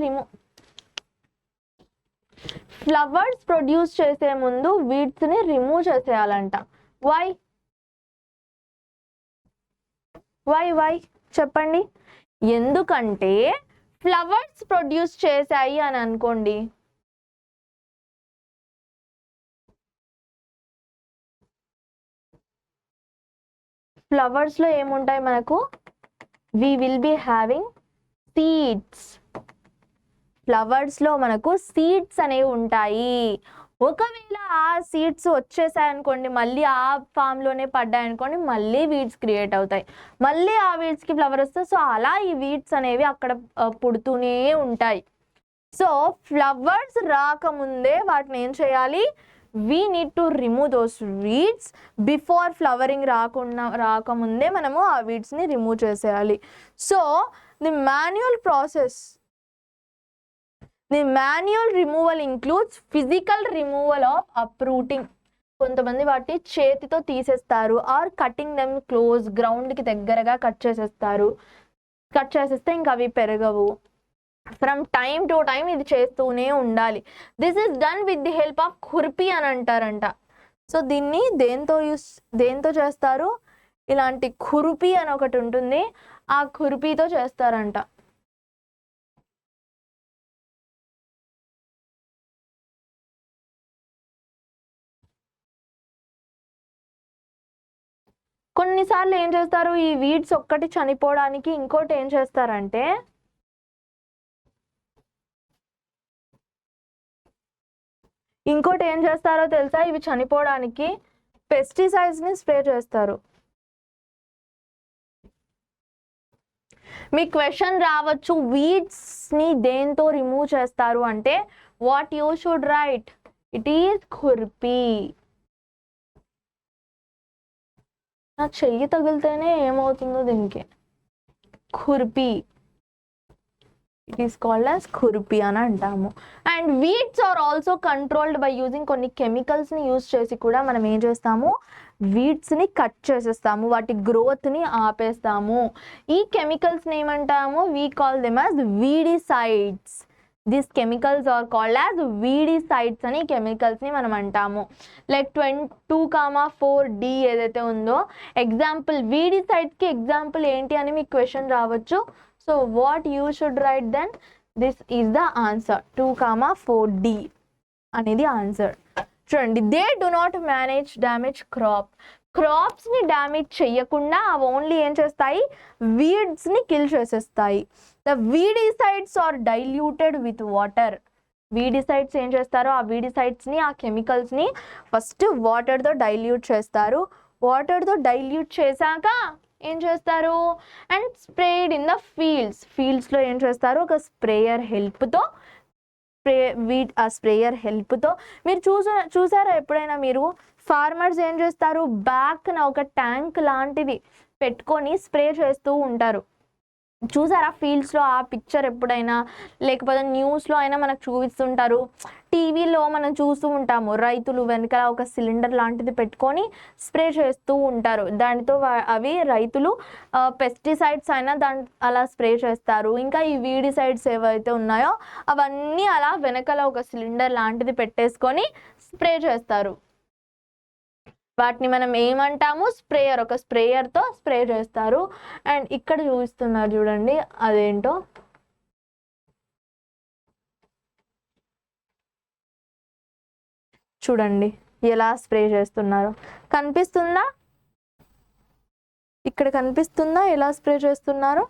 రిమూవ్ చేసేయాలంట. వై చెప్పండి. ఎందుకంటే ఫ్లవర్స్ ప్రొడ్యూస్ చేశాయి అని అనుకోండి, ఫ్లవర్స్లో ఏముంటాయి మనకు, we will be having seeds. ఫ్లవర్స్లో మనకు సీడ్స్ అనేవి ఉంటాయి. ఒకవేళ ఆ సీడ్స్ వచ్చేసాయనుకోండి, మళ్ళీ ఆ ఫామ్లోనే పడ్డాయనుకోండి, మళ్ళీ వీడ్స్ క్రియేట్ అవుతాయి, మళ్ళీ ఆ వీడ్స్కి ఫ్లవర్ వస్తాయి. సో అలా ఈ వీడ్స్ అనేవి అక్కడ పుడుతూనే ఉంటాయి. సో ఫ్లవర్స్ రాకముందే వాటిని ఏం చేయాలి, we need to remove those weeds before flowering రాకముందే మనము ఆ వీడ్స్ని రిమూవ్ చేసేయాలి. So the manual process, the manual removal includes physical removal of uprooting. కొంతమంది వాటిని చేతితో తీసేస్తారు, ఆర్ కటింగ్ దెమ్ క్లోజ్, గ్రౌండ్కి దగ్గరగా కట్ చేసేస్తారు. కట్ చేసేస్తే ఇంకా అవి పెరగవు. ఫ్రమ్ టైమ్ టు టైమ్ ఇది చేస్తూనే ఉండాలి. This is done with the help of khurpi అని అంటారంట. సో దీన్ని దేంతో చేస్తారు? ఇలాంటి ఖుర్పీ అని ఒకటి ఉంటుంది, ఆ ఖుర్పీతో చేస్తారంట. కొన్నిసార్లు ఏం చేస్తారు, ఈ వీడ్స్ ఒక్కటి చనిపోవడానికి ఇంకోటి ఏం చేస్తారంటే తెలుసా, ఇవి చనిపోవడానికి పెస్టిసైడ్స్ని స్ప్రే చేస్తారు. మీ క్వశ్చన్ రావచ్చు, వీడ్స్ని దేంతో రిమూవ్ చేస్తారు అంటే what you should write, it is khurpi. నా చెయ్యి తగిలితేనే ఏమవుతుందో దీనికి, khurpi. It is called as khurpi అని అంటాము. And weeds are also controlled by using కొన్ని కెమికల్స్ని యూజ్ చేసి కూడా మనం ఏం చేస్తాము, వీడ్స్ని కట్ చేసేస్తాము, వాటి గ్రోత్ని ఆపేస్తాము. ఈ కెమికల్స్ని ఏమంటాము, we call them as weedicides. This chemicals are called as weedicides అని కెమికల్స్ని మనం అంటాము. లైక్ 2,4D ఏదైతే ఉందో ఎగ్జాంపుల్, వీడిసైడ్స్కి ఎగ్జాంపుల్ ఏంటి అని మీకు క్వశ్చన్ రావచ్చు. So what you should write then, this is the answer. 2,4D అనేది ఆన్సర్. చూడండి, they do not manage damage crop. క్రాప్స్ని డ్యామేజ్ చెయ్యకుండా అవి ఓన్లీ ఏం చేస్తాయి, వీడ్స్ని కిల్ చేసేస్తాయి. The weedicides are diluted with water. Weedicides ఏం చేస్తారో ఆ వీడిసైడ్స్ని, ఆ కెమికల్స్ని ఫస్ట్ వాటర్తో డైల్యూట్ చేస్తారు. వాటర్తో డైల్యూట్ చేశాక ఏం చేస్తారు, అండ్ స్ప్రేడ్ ఇన్ ద ఫీల్డ్స్లో ఏం చేస్తారు, ఒక స్ప్రేయర్ హెల్ప్తో ఆ స్ప్రేయర్ హెల్ప్తో మీరు చూసారా ఎప్పుడైనా మీరు, ఫార్మర్స్ ఏం చేస్తారు, బ్యాక్న ఒక ట్యాంక్ లాంటిది పెట్టుకొని స్ప్రే చేస్తూ ఉంటారు. చూసారా ఫీల్డ్స్లో ఆ పిక్చర్ ఎప్పుడైనా, లేకపోతే న్యూస్లో అయినా మనకు చూపిస్తుంటారు, టీవీలో మనం చూస్తూ ఉంటాము. రైతులు వెనక ఒక సిలిండర్ లాంటిది పెట్టుకొని స్ప్రే చేస్తూ ఉంటారు. దానితో అవి రైతులు పెస్టిసైడ్స్ అయినా అలా స్ప్రే చేస్తారు. ఇంకా ఈ వీడిసైడ్స్ ఏవైతే ఉన్నాయో అవన్నీ అలా వెనకాల ఒక సిలిండర్ లాంటిది పెట్టేసుకొని స్ప్రే చేస్తారు. వాటిని మనం ఏమంటాము, స్ప్రేయర్. ఒక స్ప్రేయర్తో స్ప్రే చేస్తారు. అండ్ ఇక్కడ చూపిస్తున్నారు చూడండి, అదేంటో చూడండి ఎలా స్ప్రే చేస్తున్నారు, కనిపిస్తుందా? ఇక్కడ కనిపిస్తుందా ఎలా స్ప్రే చేస్తున్నారు?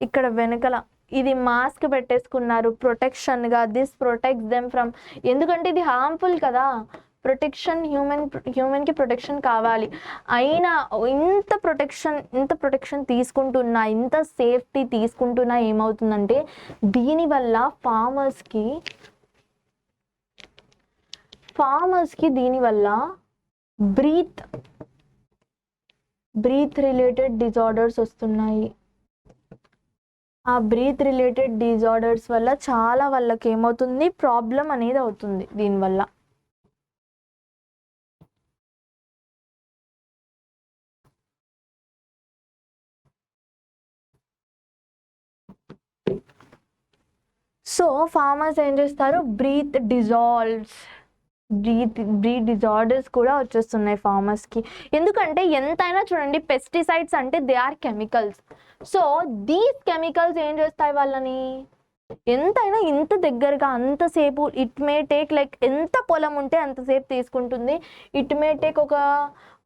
ఇక్కడ వెనకల ఇది మాస్క్ పెట్టేసుకున్నారు ప్రొటెక్షన్గా. దిస్ ప్రొటెక్ట్స్ దెమ్ ఫ్రమ్, ఎందుకంటే ఇది హార్మ్ఫుల్ కదా, ప్రొటెక్షన్ హ్యూమన్కి ప్రొటెక్షన్ కావాలి. అయినా ఇంత ప్రొటెక్షన్ తీసుకుంటున్నా, ఇంత సేఫ్టీ తీసుకుంటున్నా ఏమవుతుందంటే దీనివల్ల ఫార్మర్స్కి దీనివల్ల బ్రీత్ రిలేటెడ్ డిజార్డర్స్ వస్తున్నాయి. ఆ బ్రీత్ రిలేటెడ్ డిజార్డర్స్ వల్ల చాలా వాళ్ళకి ఏమవుతుంది, ప్రాబ్లం అనేది అవుతుంది దీనివల్ల. సో ఫార్మర్స్ ఏం చేస్తారు, బ్రీత్ డిజార్డర్స్ కూడా వచ్చేస్తున్నాయి ఫార్మర్స్కి. ఎందుకంటే ఎంతైనా చూడండి, పెస్టిసైడ్స్ అంటే they are chemicals. So these chemicals ఏం చేస్తాయి వాళ్ళని, ఎంతైనా ఇంత దగ్గరగా అంతసేపు, ఇట్ మే టేక్ లైక్ ఎంత పొలం ఉంటే అంతసేపు తీసుకుంటుంది. ఇట్ మే టేక్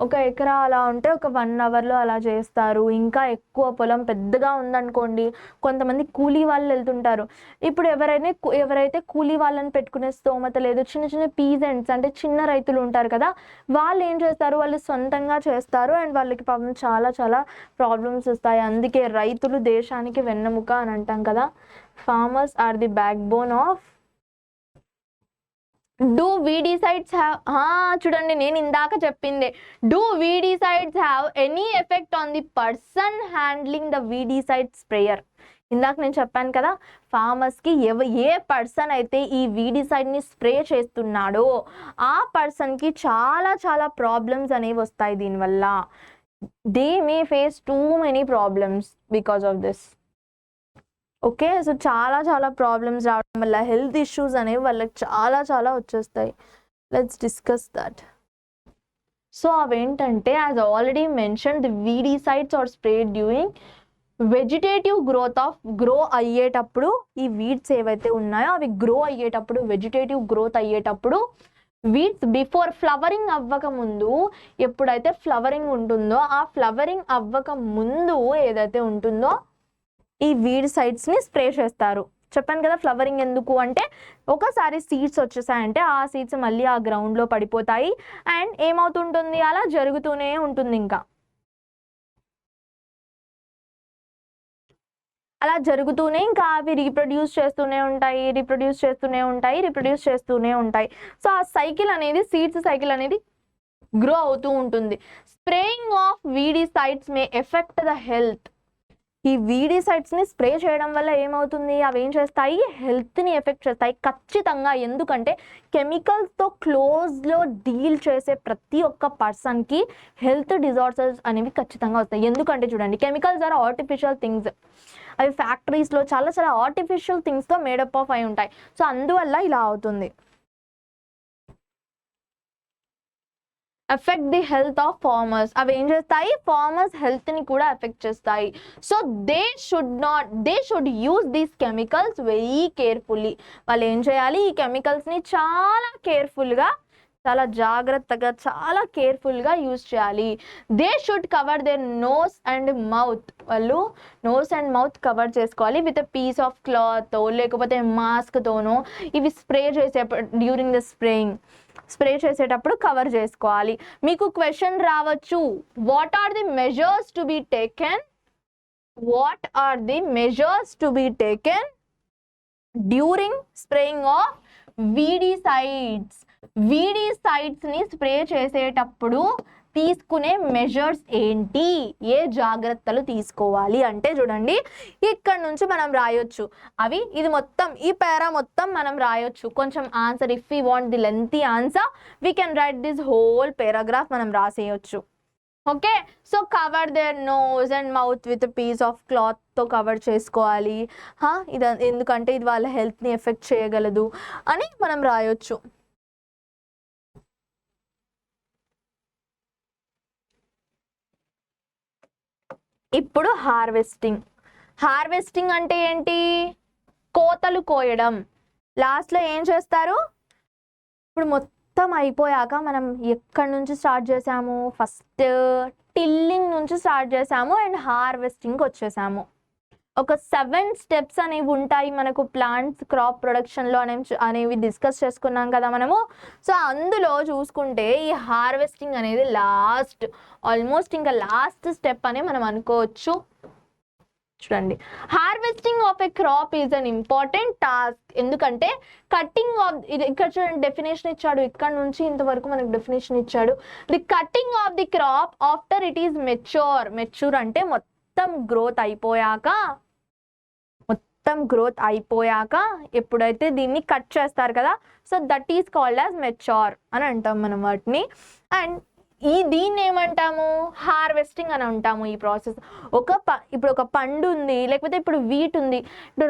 ఒక ఎకరా అలా ఉంటే ఒక 1 అవర్లో అలా చేస్తారు. ఇంకా ఎక్కువ పొలం పెద్దగా ఉందనుకోండి, కొంతమంది కూలీ వాళ్ళు వెళ్తుంటారు. ఇప్పుడు ఎవరైతే కూలీ వాళ్ళని పెట్టుకునే స్తోమత లేదు, చిన్న చిన్న పీజెంట్స్ అంటే చిన్న రైతులు ఉంటారు కదా, వాళ్ళు ఏం చేస్తారు, వాళ్ళు సొంతంగా చేస్తారు. అండ్ వాళ్ళకి పాపం చాలా చాలా ప్రాబ్లమ్స్ వస్తాయి. అందుకే రైతులు దేశానికి వెన్నెముక అని అంటాం కదా. Farmers are the backbone of. Do weedicides have, చూడండి నేను ఇందాక చెప్పిందే, do weedicides have any effect on the person handling the weedicide sprayer? ఇందాక నేను చెప్పాను కదా, ఫార్మర్స్కి ఏ పర్సన్ అయితే ఈ వీడిసైడ్ని స్ప్రే చేస్తున్నాడో ఆ పర్సన్కి చాలా చాలా ప్రాబ్లమ్స్ అనేవి వస్తాయి దీనివల్ల. They may face too many problems because of this. Okay, so చాలా చాలా ప్రాబ్లమ్స్ రావడం వల్ల హెల్త్ ఇష్యూస్ అనేవి వాళ్ళకి చాలా చాలా వచ్చేస్తాయి. Let's discuss that. సో అవేంటంటే, as already mention, the weedicides are sprayed during vegetative grow అయ్యేటప్పుడు, ఈ వీడ్స్ ఏవైతే ఉన్నాయో అవి గ్రో అయ్యేటప్పుడు, వెజిటేటివ్ గ్రోత్ అయ్యేటప్పుడు, వీడ్స్ బిఫోర్ ఫ్లవరింగ్ అవ్వక ముందు, ఎప్పుడైతే ఫ్లవరింగ్ ఉంటుందో ఆ ఫ్లవరింగ్ అవ్వక ముందు ఏదైతే ఉంటుందో ఈ వీడిసైడ్స్ని స్ప్రే చేస్తారు. చెప్పాను కదా, ఫ్లవరింగ్ ఎందుకు అంటే, ఒకసారి సీడ్స్ వచ్చేసాయంటే ఆ సీడ్స్ మళ్ళీ ఆ గ్రౌండ్లో పడిపోతాయి అండ్ ఏమవుతుంటుంది, అలా జరుగుతూనే ఉంటుంది. ఇంకా అలా జరుగుతూనే ఇంకా అవి రీప్రొడ్యూస్ చేస్తూనే ఉంటాయి. సో ఆ సైకిల్ అనేది, సీడ్స్ సైకిల్ అనేది గ్రో అవుతూ ఉంటుంది. Spraying of weedicides may affect the health. ఈ వీడిసైడ్స్ని స్ప్రే చేయడం వల్ల ఏమవుతుంది, అవి ఏం చేస్తాయి, హెల్త్ని ఎఫెక్ట్ చేస్తాయి ఖచ్చితంగా. ఎందుకంటే కెమికల్స్తో క్లోజ్లో డీల్ చేసే ప్రతి ఒక్క పర్సన్కి హెల్త్ డిజార్డర్స్ అనేవి ఖచ్చితంగా వస్తాయి. ఎందుకంటే చూడండి, కెమికల్స్ ఆర్ ఆర్టిఫిషియల్ థింగ్స్. అవి ఫ్యాక్టరీస్లో చాలా చాలా ఆర్టిఫిషియల్ థింగ్స్తో మేడప్ ఆఫ్ అయి ఉంటాయి. సో అందువల్ల ఇలా అవుతుంది. Effect the health of farmers. అవి ఏం చేస్తాయి, ఫార్మర్స్ హెల్త్ని కూడా ఎఫెక్ట్ చేస్తాయి. So they should use these chemicals very carefully. వాళ్ళు ఏం చేయాలి, ఈ కెమికల్స్ని చాలా కేర్ఫుల్గా, చాలా జాగ్రత్తగా, చాలా కేర్ఫుల్గా యూజ్ చేయాలి. They should cover their nose and mouth. వాళ్ళు నోస్ అండ్ మౌత్ కవర్ చేసుకోవాలి విత్ పీస్ ఆఫ్ క్లాత్ లేకపోతే మాస్క్తోనో. ఇవి స్ప్రే చేసే డ్యూరింగ్ ద స్ప్రే చేసేటప్పుడు కవర్ చేసుకోవాలి. మీకు క్వశ్చన్ రావచ్చు, what are the measures to be taken? What are the measures to be taken during spraying of weedicides? వీడిసైడ్స్ని స్ప్రే చేసేటప్పుడు తీసుకునే మెజర్స్ ఏంటి, ఏ జాగ్రత్తలు తీసుకోవాలి అంటే చూడండి, ఇక్కడ నుంచి మనం రాయొచ్చు అవి. ఇది మొత్తం, ఈ పేరా మొత్తం మనం రాయొచ్చు. కొంచెం answer, if you want the lengthy answer we can write this whole paragraph, మనం రాసేయచ్చు. Okay, so cover their nose and mouth with piece of క్లాత్తో కవర్ చేసుకోవాలి. ఇది ఎందుకంటే ఇది వాళ్ళ హెల్త్ని ఎఫెక్ట్ చేయగలదు అని మనం రాయొచ్చు. ఇప్పుడు హార్వెస్టింగ్ అంటే ఏంటి, కోతలు కోయడం. లాస్ట్లో ఏం చేస్తారు, ఇప్పుడు మొత్తం అయిపోయాక మనం ఎక్కడి నుంచి స్టార్ట్ చేసాము, ఫస్ట్ టిల్లింగ్ నుంచి స్టార్ట్ చేసాము అండ్ హార్వెస్టింగ్కి వచ్చేసాము. ఒక 7 స్టెప్స్ అనేవి ఉంటాయి మనకు ప్లాంట్స్ క్రాప్ ప్రొడక్షన్లో అనేవి డిస్కస్ చేసుకున్నాం కదా మనము. సో అందులో చూసుకుంటే ఈ హార్వెస్టింగ్ అనేది ఆల్మోస్ట్ ఇంకా లాస్ట్ స్టెప్ అని మనం అనుకోవచ్చు. చూడండి, harvesting of a crop is an important task. ఎందుకంటే కట్టింగ్ ఆఫ్, ఇది ఇక్కడ చూడండి డెఫినేషన్ ఇచ్చాడు, ఇక్కడ నుంచి ఇంతవరకు మనకు డెఫినేషన్ ఇచ్చాడు. The cutting of the crop after it is mature అంటే మొత్తం గ్రోత్ అయిపోయాక ఎప్పుడైతే దీన్ని కట్ చేస్తారు కదా, so that is called as mature అని అంటాం మనం వాటిని. అండ్ దీన్ని ఏమంటాము, హార్వెస్టింగ్ అని అంటాము. ఈ ప్రాసెస్ ఇప్పుడు ఒక పండు ఉంది, లేకపోతే ఇప్పుడు వీట్ ఉంది, ఇప్పుడు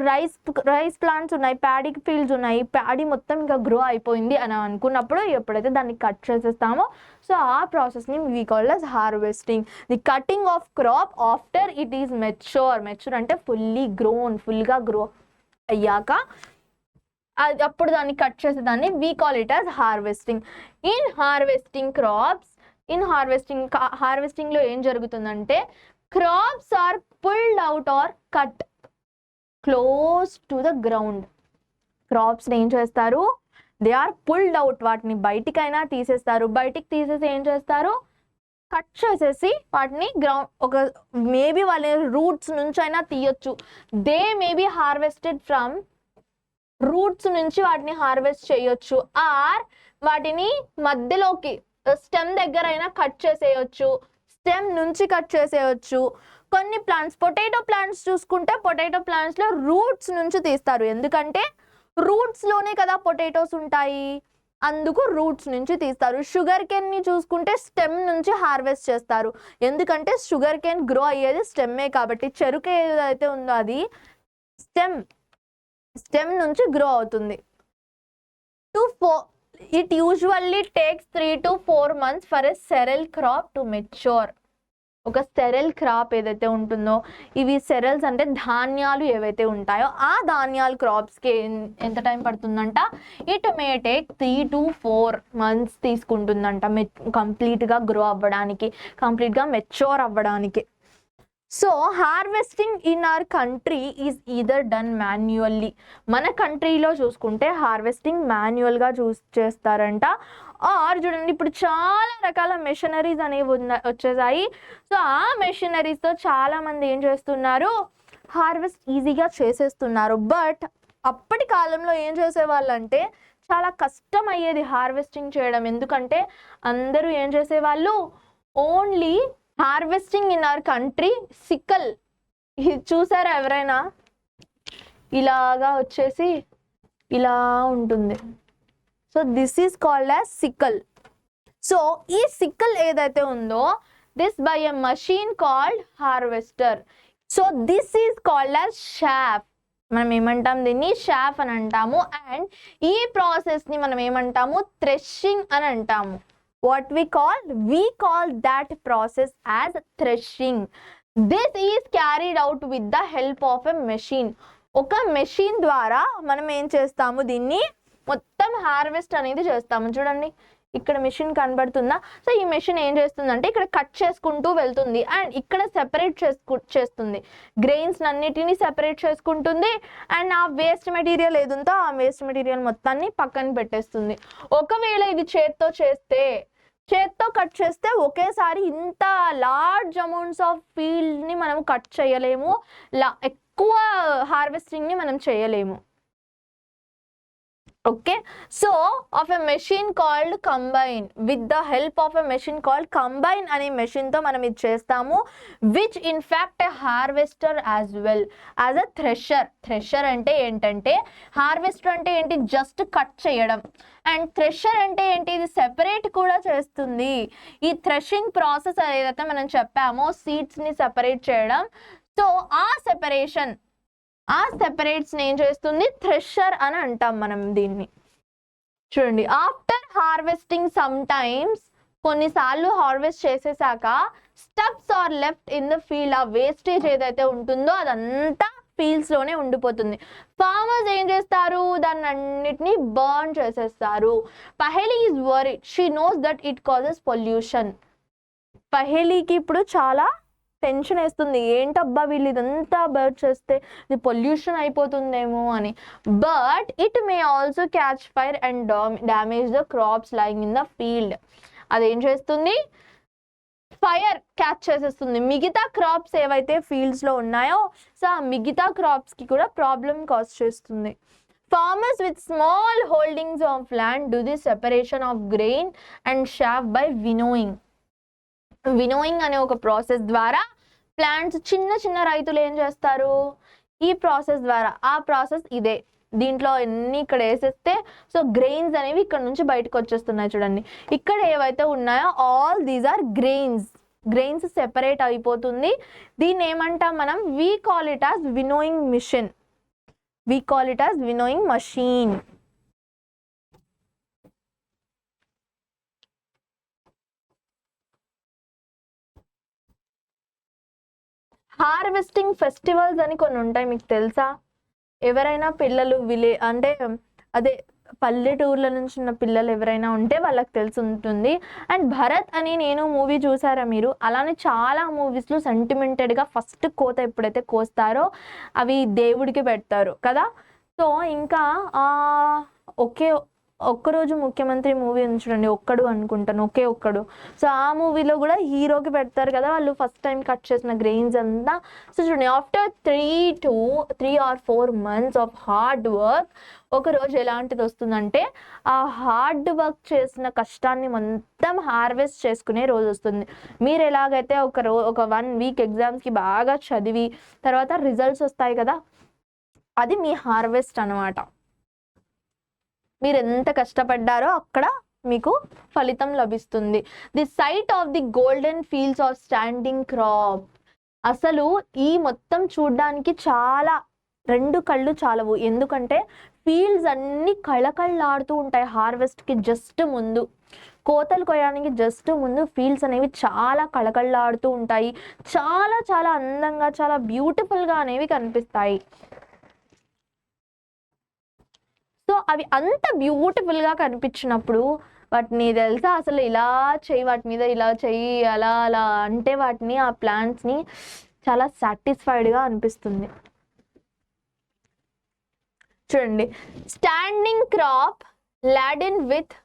రైస్ ప్లాంట్స్ ఉన్నాయి, ప్యాడీ ఫీల్డ్స్ ఉన్నాయి, ప్యాడీ మొత్తం ఇంకా గ్రో అయిపోయింది అని అనుకున్నప్పుడు ఎప్పుడైతే దాన్ని కట్ చేసేస్తామో సో ఆ ప్రాసెస్ని we called as harvesting. The cutting of crop after it is mature అంటే ఫుల్గా గ్రో అయ్యాక అప్పుడు దాన్ని కట్ చేసేదాన్ని we call it as harvesting. హార్వెస్టింగ్లో ఏం జరుగుతుందంటే, crops are pulled out or cut close to the ground. క్రాప్స్ని ఏం చేస్తారు, దే ఆర్ పుల్డ్ అవుట్, వాటిని బయటికైనా తీసేస్తారు. బయటికి తీసేసి ఏం చేస్తారు, కట్ చేసేసి వాటిని మేబీ వాళ్ళ రూట్స్ నుంచి అయినా తీయొచ్చు. They maybe harvested from roots నుంచి వాటిని హార్వెస్ట్ చేయొచ్చు, ఆర్ వాటిని మధ్యలోకి స్టెమ్ దగ్గర అయినా కట్ చేసేయచ్చు, స్టెమ్ నుంచి కట్ చేసేయచ్చు. కొన్ని ప్లాంట్స్, పొటాటో ప్లాంట్స్ చూసుకుంటే పొటాటో ప్లాంట్స్ లో రూట్స్ నుంచి తీస్తారు, ఎందుకంటే రూట్స్ లోనే కదా పొటాటోస్ ఉంటాయి, అందుకు రూట్స్ నుంచి తీస్తారు. షుగర్ కేన్ ని చూసుకుంటే స్టెమ్ నుంచి హార్వెస్ట్ చేస్తారు, ఎందుకంటే షుగర్ కేన్ గ్రో అయ్యేది స్టెమ్మే కాబట్టి. చెరుకు ఏదైతే ఉందో అది స్టెమ్ నుంచి గ్రో అవుతుంది. It usually takes 3 to 4 months for a cereal crop to mature. ఒక సెరల్ క్రాప్ ఏదైతే ఉంటుందో, ఇవి సెరల్స్ అంటే ధాన్యాలు ఏవైతే ఉంటాయో ఆ ధాన్యాల క్రాప్స్కి ఎంత టైం పడుతుందంట, it may take 3 to 4 months తీసుకుంటుందంట కంప్లీట్గా గ్రో అవ్వడానికి, కంప్లీట్గా మెచ్యూర్ అవ్వడానికి. So harvesting in our country is either done manually, మన కంట్రీలో చూసుకుంటే హార్వెస్టింగ్ మాన్యువల్గా చేస్తారంట. ఆర్ చూడండి, ఇప్పుడు చాలా రకాల మెషినరీస్ అనేవి వచ్చేసాయి. సో ఆ మెషినరీస్తో చాలామంది ఏం చేస్తున్నారు, హార్వెస్ట్ ఈజీగా చేసేస్తున్నారు. బట్ అప్పటి కాలంలో ఏం చేసేవాళ్ళంటే చాలా కష్టం అయ్యేది హార్వెస్టింగ్ చేయడం, ఎందుకంటే అందరూ ఏం చేసేవాళ్ళు, only harvesting in our country sickle, ఇది చూసారా ఎవరైనా, ఇలాగా వచ్చేసి ఇలా ఉంటుంది. So this is called as sickle. So ఈ సిక్కల్ ఏదైతే ఉందో this by a machine called harvester. So this is called as chaff, మనం ఏమంటాం దీన్ని షాఫ్ అని అంటాము. అండ్ ఈ ప్రాసెస్ని మనం ఏమంటాము, థ్రెషింగ్ అని అంటాము. What we call that process as threshing. This is carried out with the help of a machine. ఒక మెషిన్ ద్వారా మనం ఏం చేస్తాము, దీన్ని మొత్తం హార్వెస్ట్ అనేది చేస్తాము. చూడండి ఇక్కడ మెషిన్ కనబడుతుందా. సో ఈ మెషిన్ ఏం చేస్తుందంటే ఇక్కడ కట్ చేసుకుంటూ వెళ్తుంది అండ్ ఇక్కడ సెపరేట్ చేస్తుంది, గ్రెయిన్స్ అన్నిటిని సెపరేట్ చేసుకుంటుంది అండ్ ఆ వేస్ట్ మెటీరియల్ ఏది ఉందో ఆ వేస్ట్ మెటీరియల్ మొత్తాన్ని పక్కన పెట్టేస్తుంది. ఒకవేళ ఇది చేత్తో కట్ చేస్తే ఒకేసారి ఇంత లార్జ్ అమౌంట్స్ ఆఫ్ ఫీల్డ్ని మనం కట్ చేయలేము, ఎక్కువ హార్వెస్టింగ్ని మనం చేయలేము. Okay, so of a machine called combine, with the help of a machine called combine అనే మెషిన్తో మనం ఇది చేస్తాము. Which in fact a harvester as well as a thresher. Thresher అంటే ఏంటంటే, హార్వెస్టర్ అంటే ఏంటి, జస్ట్ కట్ చేయడం, అండ్ థ్రెషర్ అంటే ఏంటి, ఇది సెపరేట్ కూడా చేస్తుంది. ఈ థ్రెషింగ్ ప్రాసెస్ ఏదైతే మనం చెప్పామో సీడ్స్ని సెపరేట్ చేయడం, సో ఆ సెపరేట్స్ ఏం చేస్తుంది, థ్రెషర్ అని అంటాం మనం దీన్ని. చూడండి, ఆఫ్టర్ హార్వెస్టింగ్ సమ్ టైమ్స్, కొన్నిసార్లు హార్వెస్ట్ చేసేసాక stubs are left in the field, ఆ వేస్టేజ్ ఏదైతే ఉంటుందో అదంతా ఫీల్డ్స్ లోనే ఉండిపోతుంది. ఫార్మర్స్ ఏం చేస్తారు, దాన్ని అన్నిటినీ బర్న్ చేసేస్తారు. Paheli is worried, she knows that it causes pollution. పహెలీకి ఇప్పుడు చాలా టెన్షన్ వేస్తుంది, ఏంటబ్బా వీళ్ళు ఇదంతా బర్న్ చేస్తే ఇది పొల్యూషన్ అయిపోతుందేమో అని. But it may also catch fire and damage the crops lying in the field. అదేం చేస్తుంది, ఫైర్ క్యాచ్ చేసేస్తుంది మిగతా క్రాప్స్ ఏవైతే ఫీల్డ్స్లో ఉన్నాయో, సో ఆ మిగతా క్రాప్స్కి కూడా ప్రాబ్లం కాజ్ చేస్తుంది. Farmers with small holdings of land do the separation of grain and chaff by winnowing. Winnowing అనే ఒక ప్రాసెస్ ద్వారా ప్లాంట్స్ చిన్న రైతులు ఏం చేస్తారు, ఈ ప్రాసెస్ ద్వారా, ఆ ప్రాసెస్ ఇదే, దీంట్లో ఎన్ని ఇక్కడ వేసేస్తే సో గ్రెయిన్స్ అనేవి ఇక్కడ నుంచి బయటకు వచ్చేస్తున్నాయి. చూడండి ఇక్కడ ఏవైతే ఉన్నాయో all these are grains separate అయిపోతుంది. దీన్ని ఏమంటాం మనం, we call it as winnowing machine, we call it as winnowing machine. Harvesting festivals అని కొన్ని ఉంటాయి, మీకు తెలుసా? ఎవరైనా పిల్లలు అంటే అదే పల్లెటూర్ల నుంచి ఉన్న పిల్లలు ఎవరైనా ఉంటే వాళ్ళకి తెలిసి ఉంటుంది. అండ్ భరత్ అని నేను మూవీ చూసారా మీరు? అలానే చాలా మూవీస్లో సెంటిమెంటెడ్గా ఫస్ట్ కోత ఎప్పుడైతే కోస్తారో అవి దేవుడికి పెడతారు కదా. సో ఇంకా ఒక్కరోజు ముఖ్యమంత్రి మూవీ ఉంది చూడండి, ఒక్కడు అనుకుంటాను, ఒకే ఒక్కడు. సో ఆ మూవీలో కూడా హీరోకి పెడతారు కదా వాళ్ళు ఫస్ట్ టైం కట్ చేసిన గ్రెయిన్స్ అంతా. సో చూడండి, after 3 or 4 months of hard work ఒక రోజు ఎలాంటిది వస్తుందంటే ఆ హార్డ్ వర్క్ చేసిన కష్టాన్ని మొత్తం హార్వెస్ట్ చేసుకునే రోజు వస్తుంది. మీరు ఎలాగైతే ఒక 1 week ఎగ్జామ్స్కి బాగా చదివి తర్వాత రిజల్ట్స్ వస్తాయి కదా, అది మీ హార్వెస్ట్ అనమాట. మీరు ఎంత కష్టపడ్డారో అక్కడ మీకు ఫలితం లభిస్తుంది. The sight of the golden fields of standing crop. అసలు ఈ మొత్తం చూడ్డానికి చాలా 2 కళ్ళు చాలవు, ఎందుకంటే ఫీల్డ్స్ అన్ని కళకళలాడుతూ ఉంటాయి. హార్వెస్ట్కి జస్ట్ ముందు, కోతలు కొయ్యడానికి జస్ట్ ముందు ఫీల్డ్స్ అనేవి చాలా కళకళలాడుతూ ఉంటాయి. చాలా చాలా అందంగా, చాలా బ్యూటిఫుల్గా అనేవి కనిపిస్తాయి. సో అవి అంత బ్యూటిఫుల్గా కనిపించినప్పుడు వాటిని తెలుసా అసలు ఇలా చెయ్యి, వాటి మీద ఇలా చెయ్యి, అలా అలా అంటే వాటిని ఆ ప్లాంట్స్ని చాలా సాటిస్ఫైడ్గా అనిపిస్తుంది. చూడండి, standing crop laden with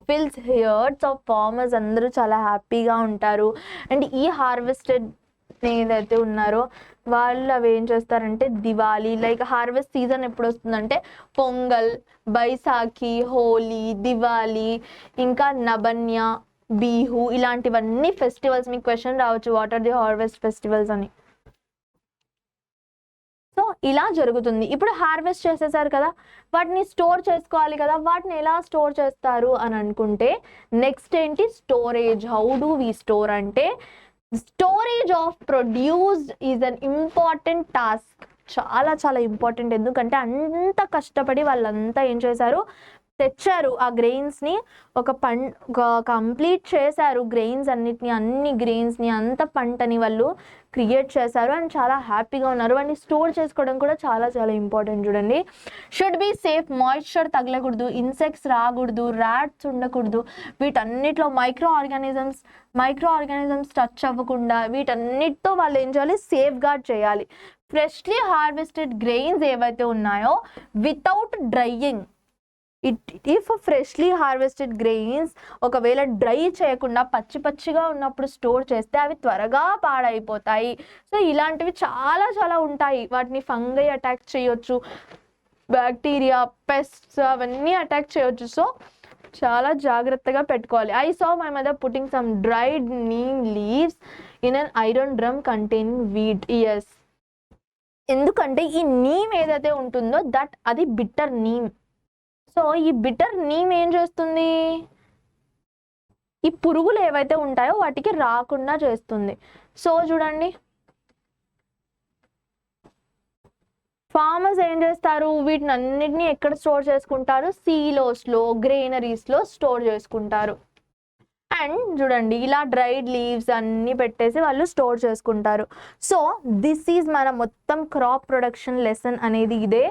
fills ears of farmers అందరూ చాలా హ్యాపీగా ఉంటారు. అండ్ ఈ హార్వెస్టెడ్ ఏదైతే ఉన్నారో వాళ్ళు అవి ఏం చేస్తారంటే దివాళీ, లైక్ హార్వెస్ట్ సీజన్ ఎప్పుడు వస్తుందంటే పొంగల్, బైసాఖి, హోలీ, దివాళీ, ఇంకా నబన్య, బిహు, ఇలాంటివన్నీ ఫెస్టివల్స్. మీకు క్వశ్చన్ రావచ్చు what are the harvest festivals అని. సో ఇలా జరుగుతుంది. ఇప్పుడు హార్వెస్ట్ చేసేసారు కదా, వాటిని స్టోర్ చేసుకోవాలి కదా, వాటిని ఎలా స్టోర్ చేస్తారు అని అనుకుంటే నెక్స్ట్ ఏంటి, storage. How do we store అంటే storage of produced is an important task. చాలా చాలా ఇంపార్టెంట్, ఎందుకంటే అంత కష్టపడి వాళ్ళంతా ఏం చేశారు, తెచ్చారు ఆ గ్రెయిన్స్ని, ఒక కంప్లీట్ చేశారు గ్రెయిన్స్ అన్నిటిని, అన్ని గ్రెయిన్స్ని, అంత పంటని వాళ్ళు క్రియేట్ చేశారు అండ్ చాలా హ్యాపీగా ఉన్నారు. వాటిని స్టోర్ చేసుకోవడం కూడా చాలా చాలా ఇంపార్టెంట్. చూడండి, షుడ్ బి సేఫ్, మాయిశ్చర్ తగలకూడదు, ఇన్సెక్ట్స్ రాకూడదు, ర్యాట్స్ ఉండకూడదు, వీటన్నిటిలో మైక్రో ఆర్గానిజమ్స్ టచ్ అవ్వకుండా వీటన్నిటితో వాళ్ళు ఏం చేయాలి, సేఫ్ గార్డ్ చేయాలి. ఫ్రెష్లీ హార్వెస్టెడ్ గ్రెయిన్స్ ఏవైతే ఉన్నాయో without drying, if freshly harvested grains ఒకవేళ డ్రై చేయకుండా పచ్చిగా ఉన్నప్పుడు స్టోర్ చేస్తే అవి త్వరగా పాడైపోతాయి. సో ఇలాంటివి చాలా చాలా ఉంటాయి. వాటిని ఫంగై అటాక్ చేయొచ్చు, బ్యాక్టీరియా, పెస్ట్స్ అవన్నీ అటాక్ చేయొచ్చు. సో చాలా జాగ్రత్తగా పెట్టుకోవాలి. I saw my mother putting some dried neem leaves in an iron drum containing wheat. Yes, ఎందుకంటే ఈ నీమ్ ఏదైతే ఉంటుందో అది బిట్టర్ నీమ్. సో ఈ బిటర్ నీమ్ ఏం చేస్తుంది, ఈ పురుగులు ఏవైతే ఉంటాయో వాటికి రాకుండా చేస్తుంది. సో చూడండి, ఫార్మర్స్ ఏం చేస్తారు, వీటిని అన్నిటినీ ఎక్కడ స్టోర్ చేసుకుంటారు, సీలోస్లో, గ్రెయినరీస్లో స్టోర్ చేసుకుంటారు. అండ్ చూడండి, ఇలా డ్రైడ్ లీవ్స్ అన్నీ పెట్టేసి వాళ్ళు స్టోర్ చేసుకుంటారు. సో దిస్ ఈజ్ మన మొత్తం క్రాప్ ప్రొడక్షన్ లెసన్ అనేది ఇదే.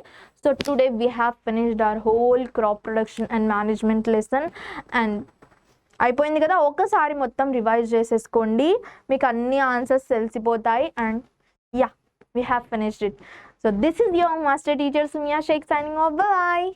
So today we have finished our whole crop production and management lesson. And అయిపోయింది కదా, ఒక్కసారి మొత్తం రివైజ్ చేసేసుకోండి, మీకు అన్ని ఆన్సర్స్ తెలిసిపోతాయి. And yeah, we have finished it. So this is your master teacher Sumiya Sheikh signing off. Bye.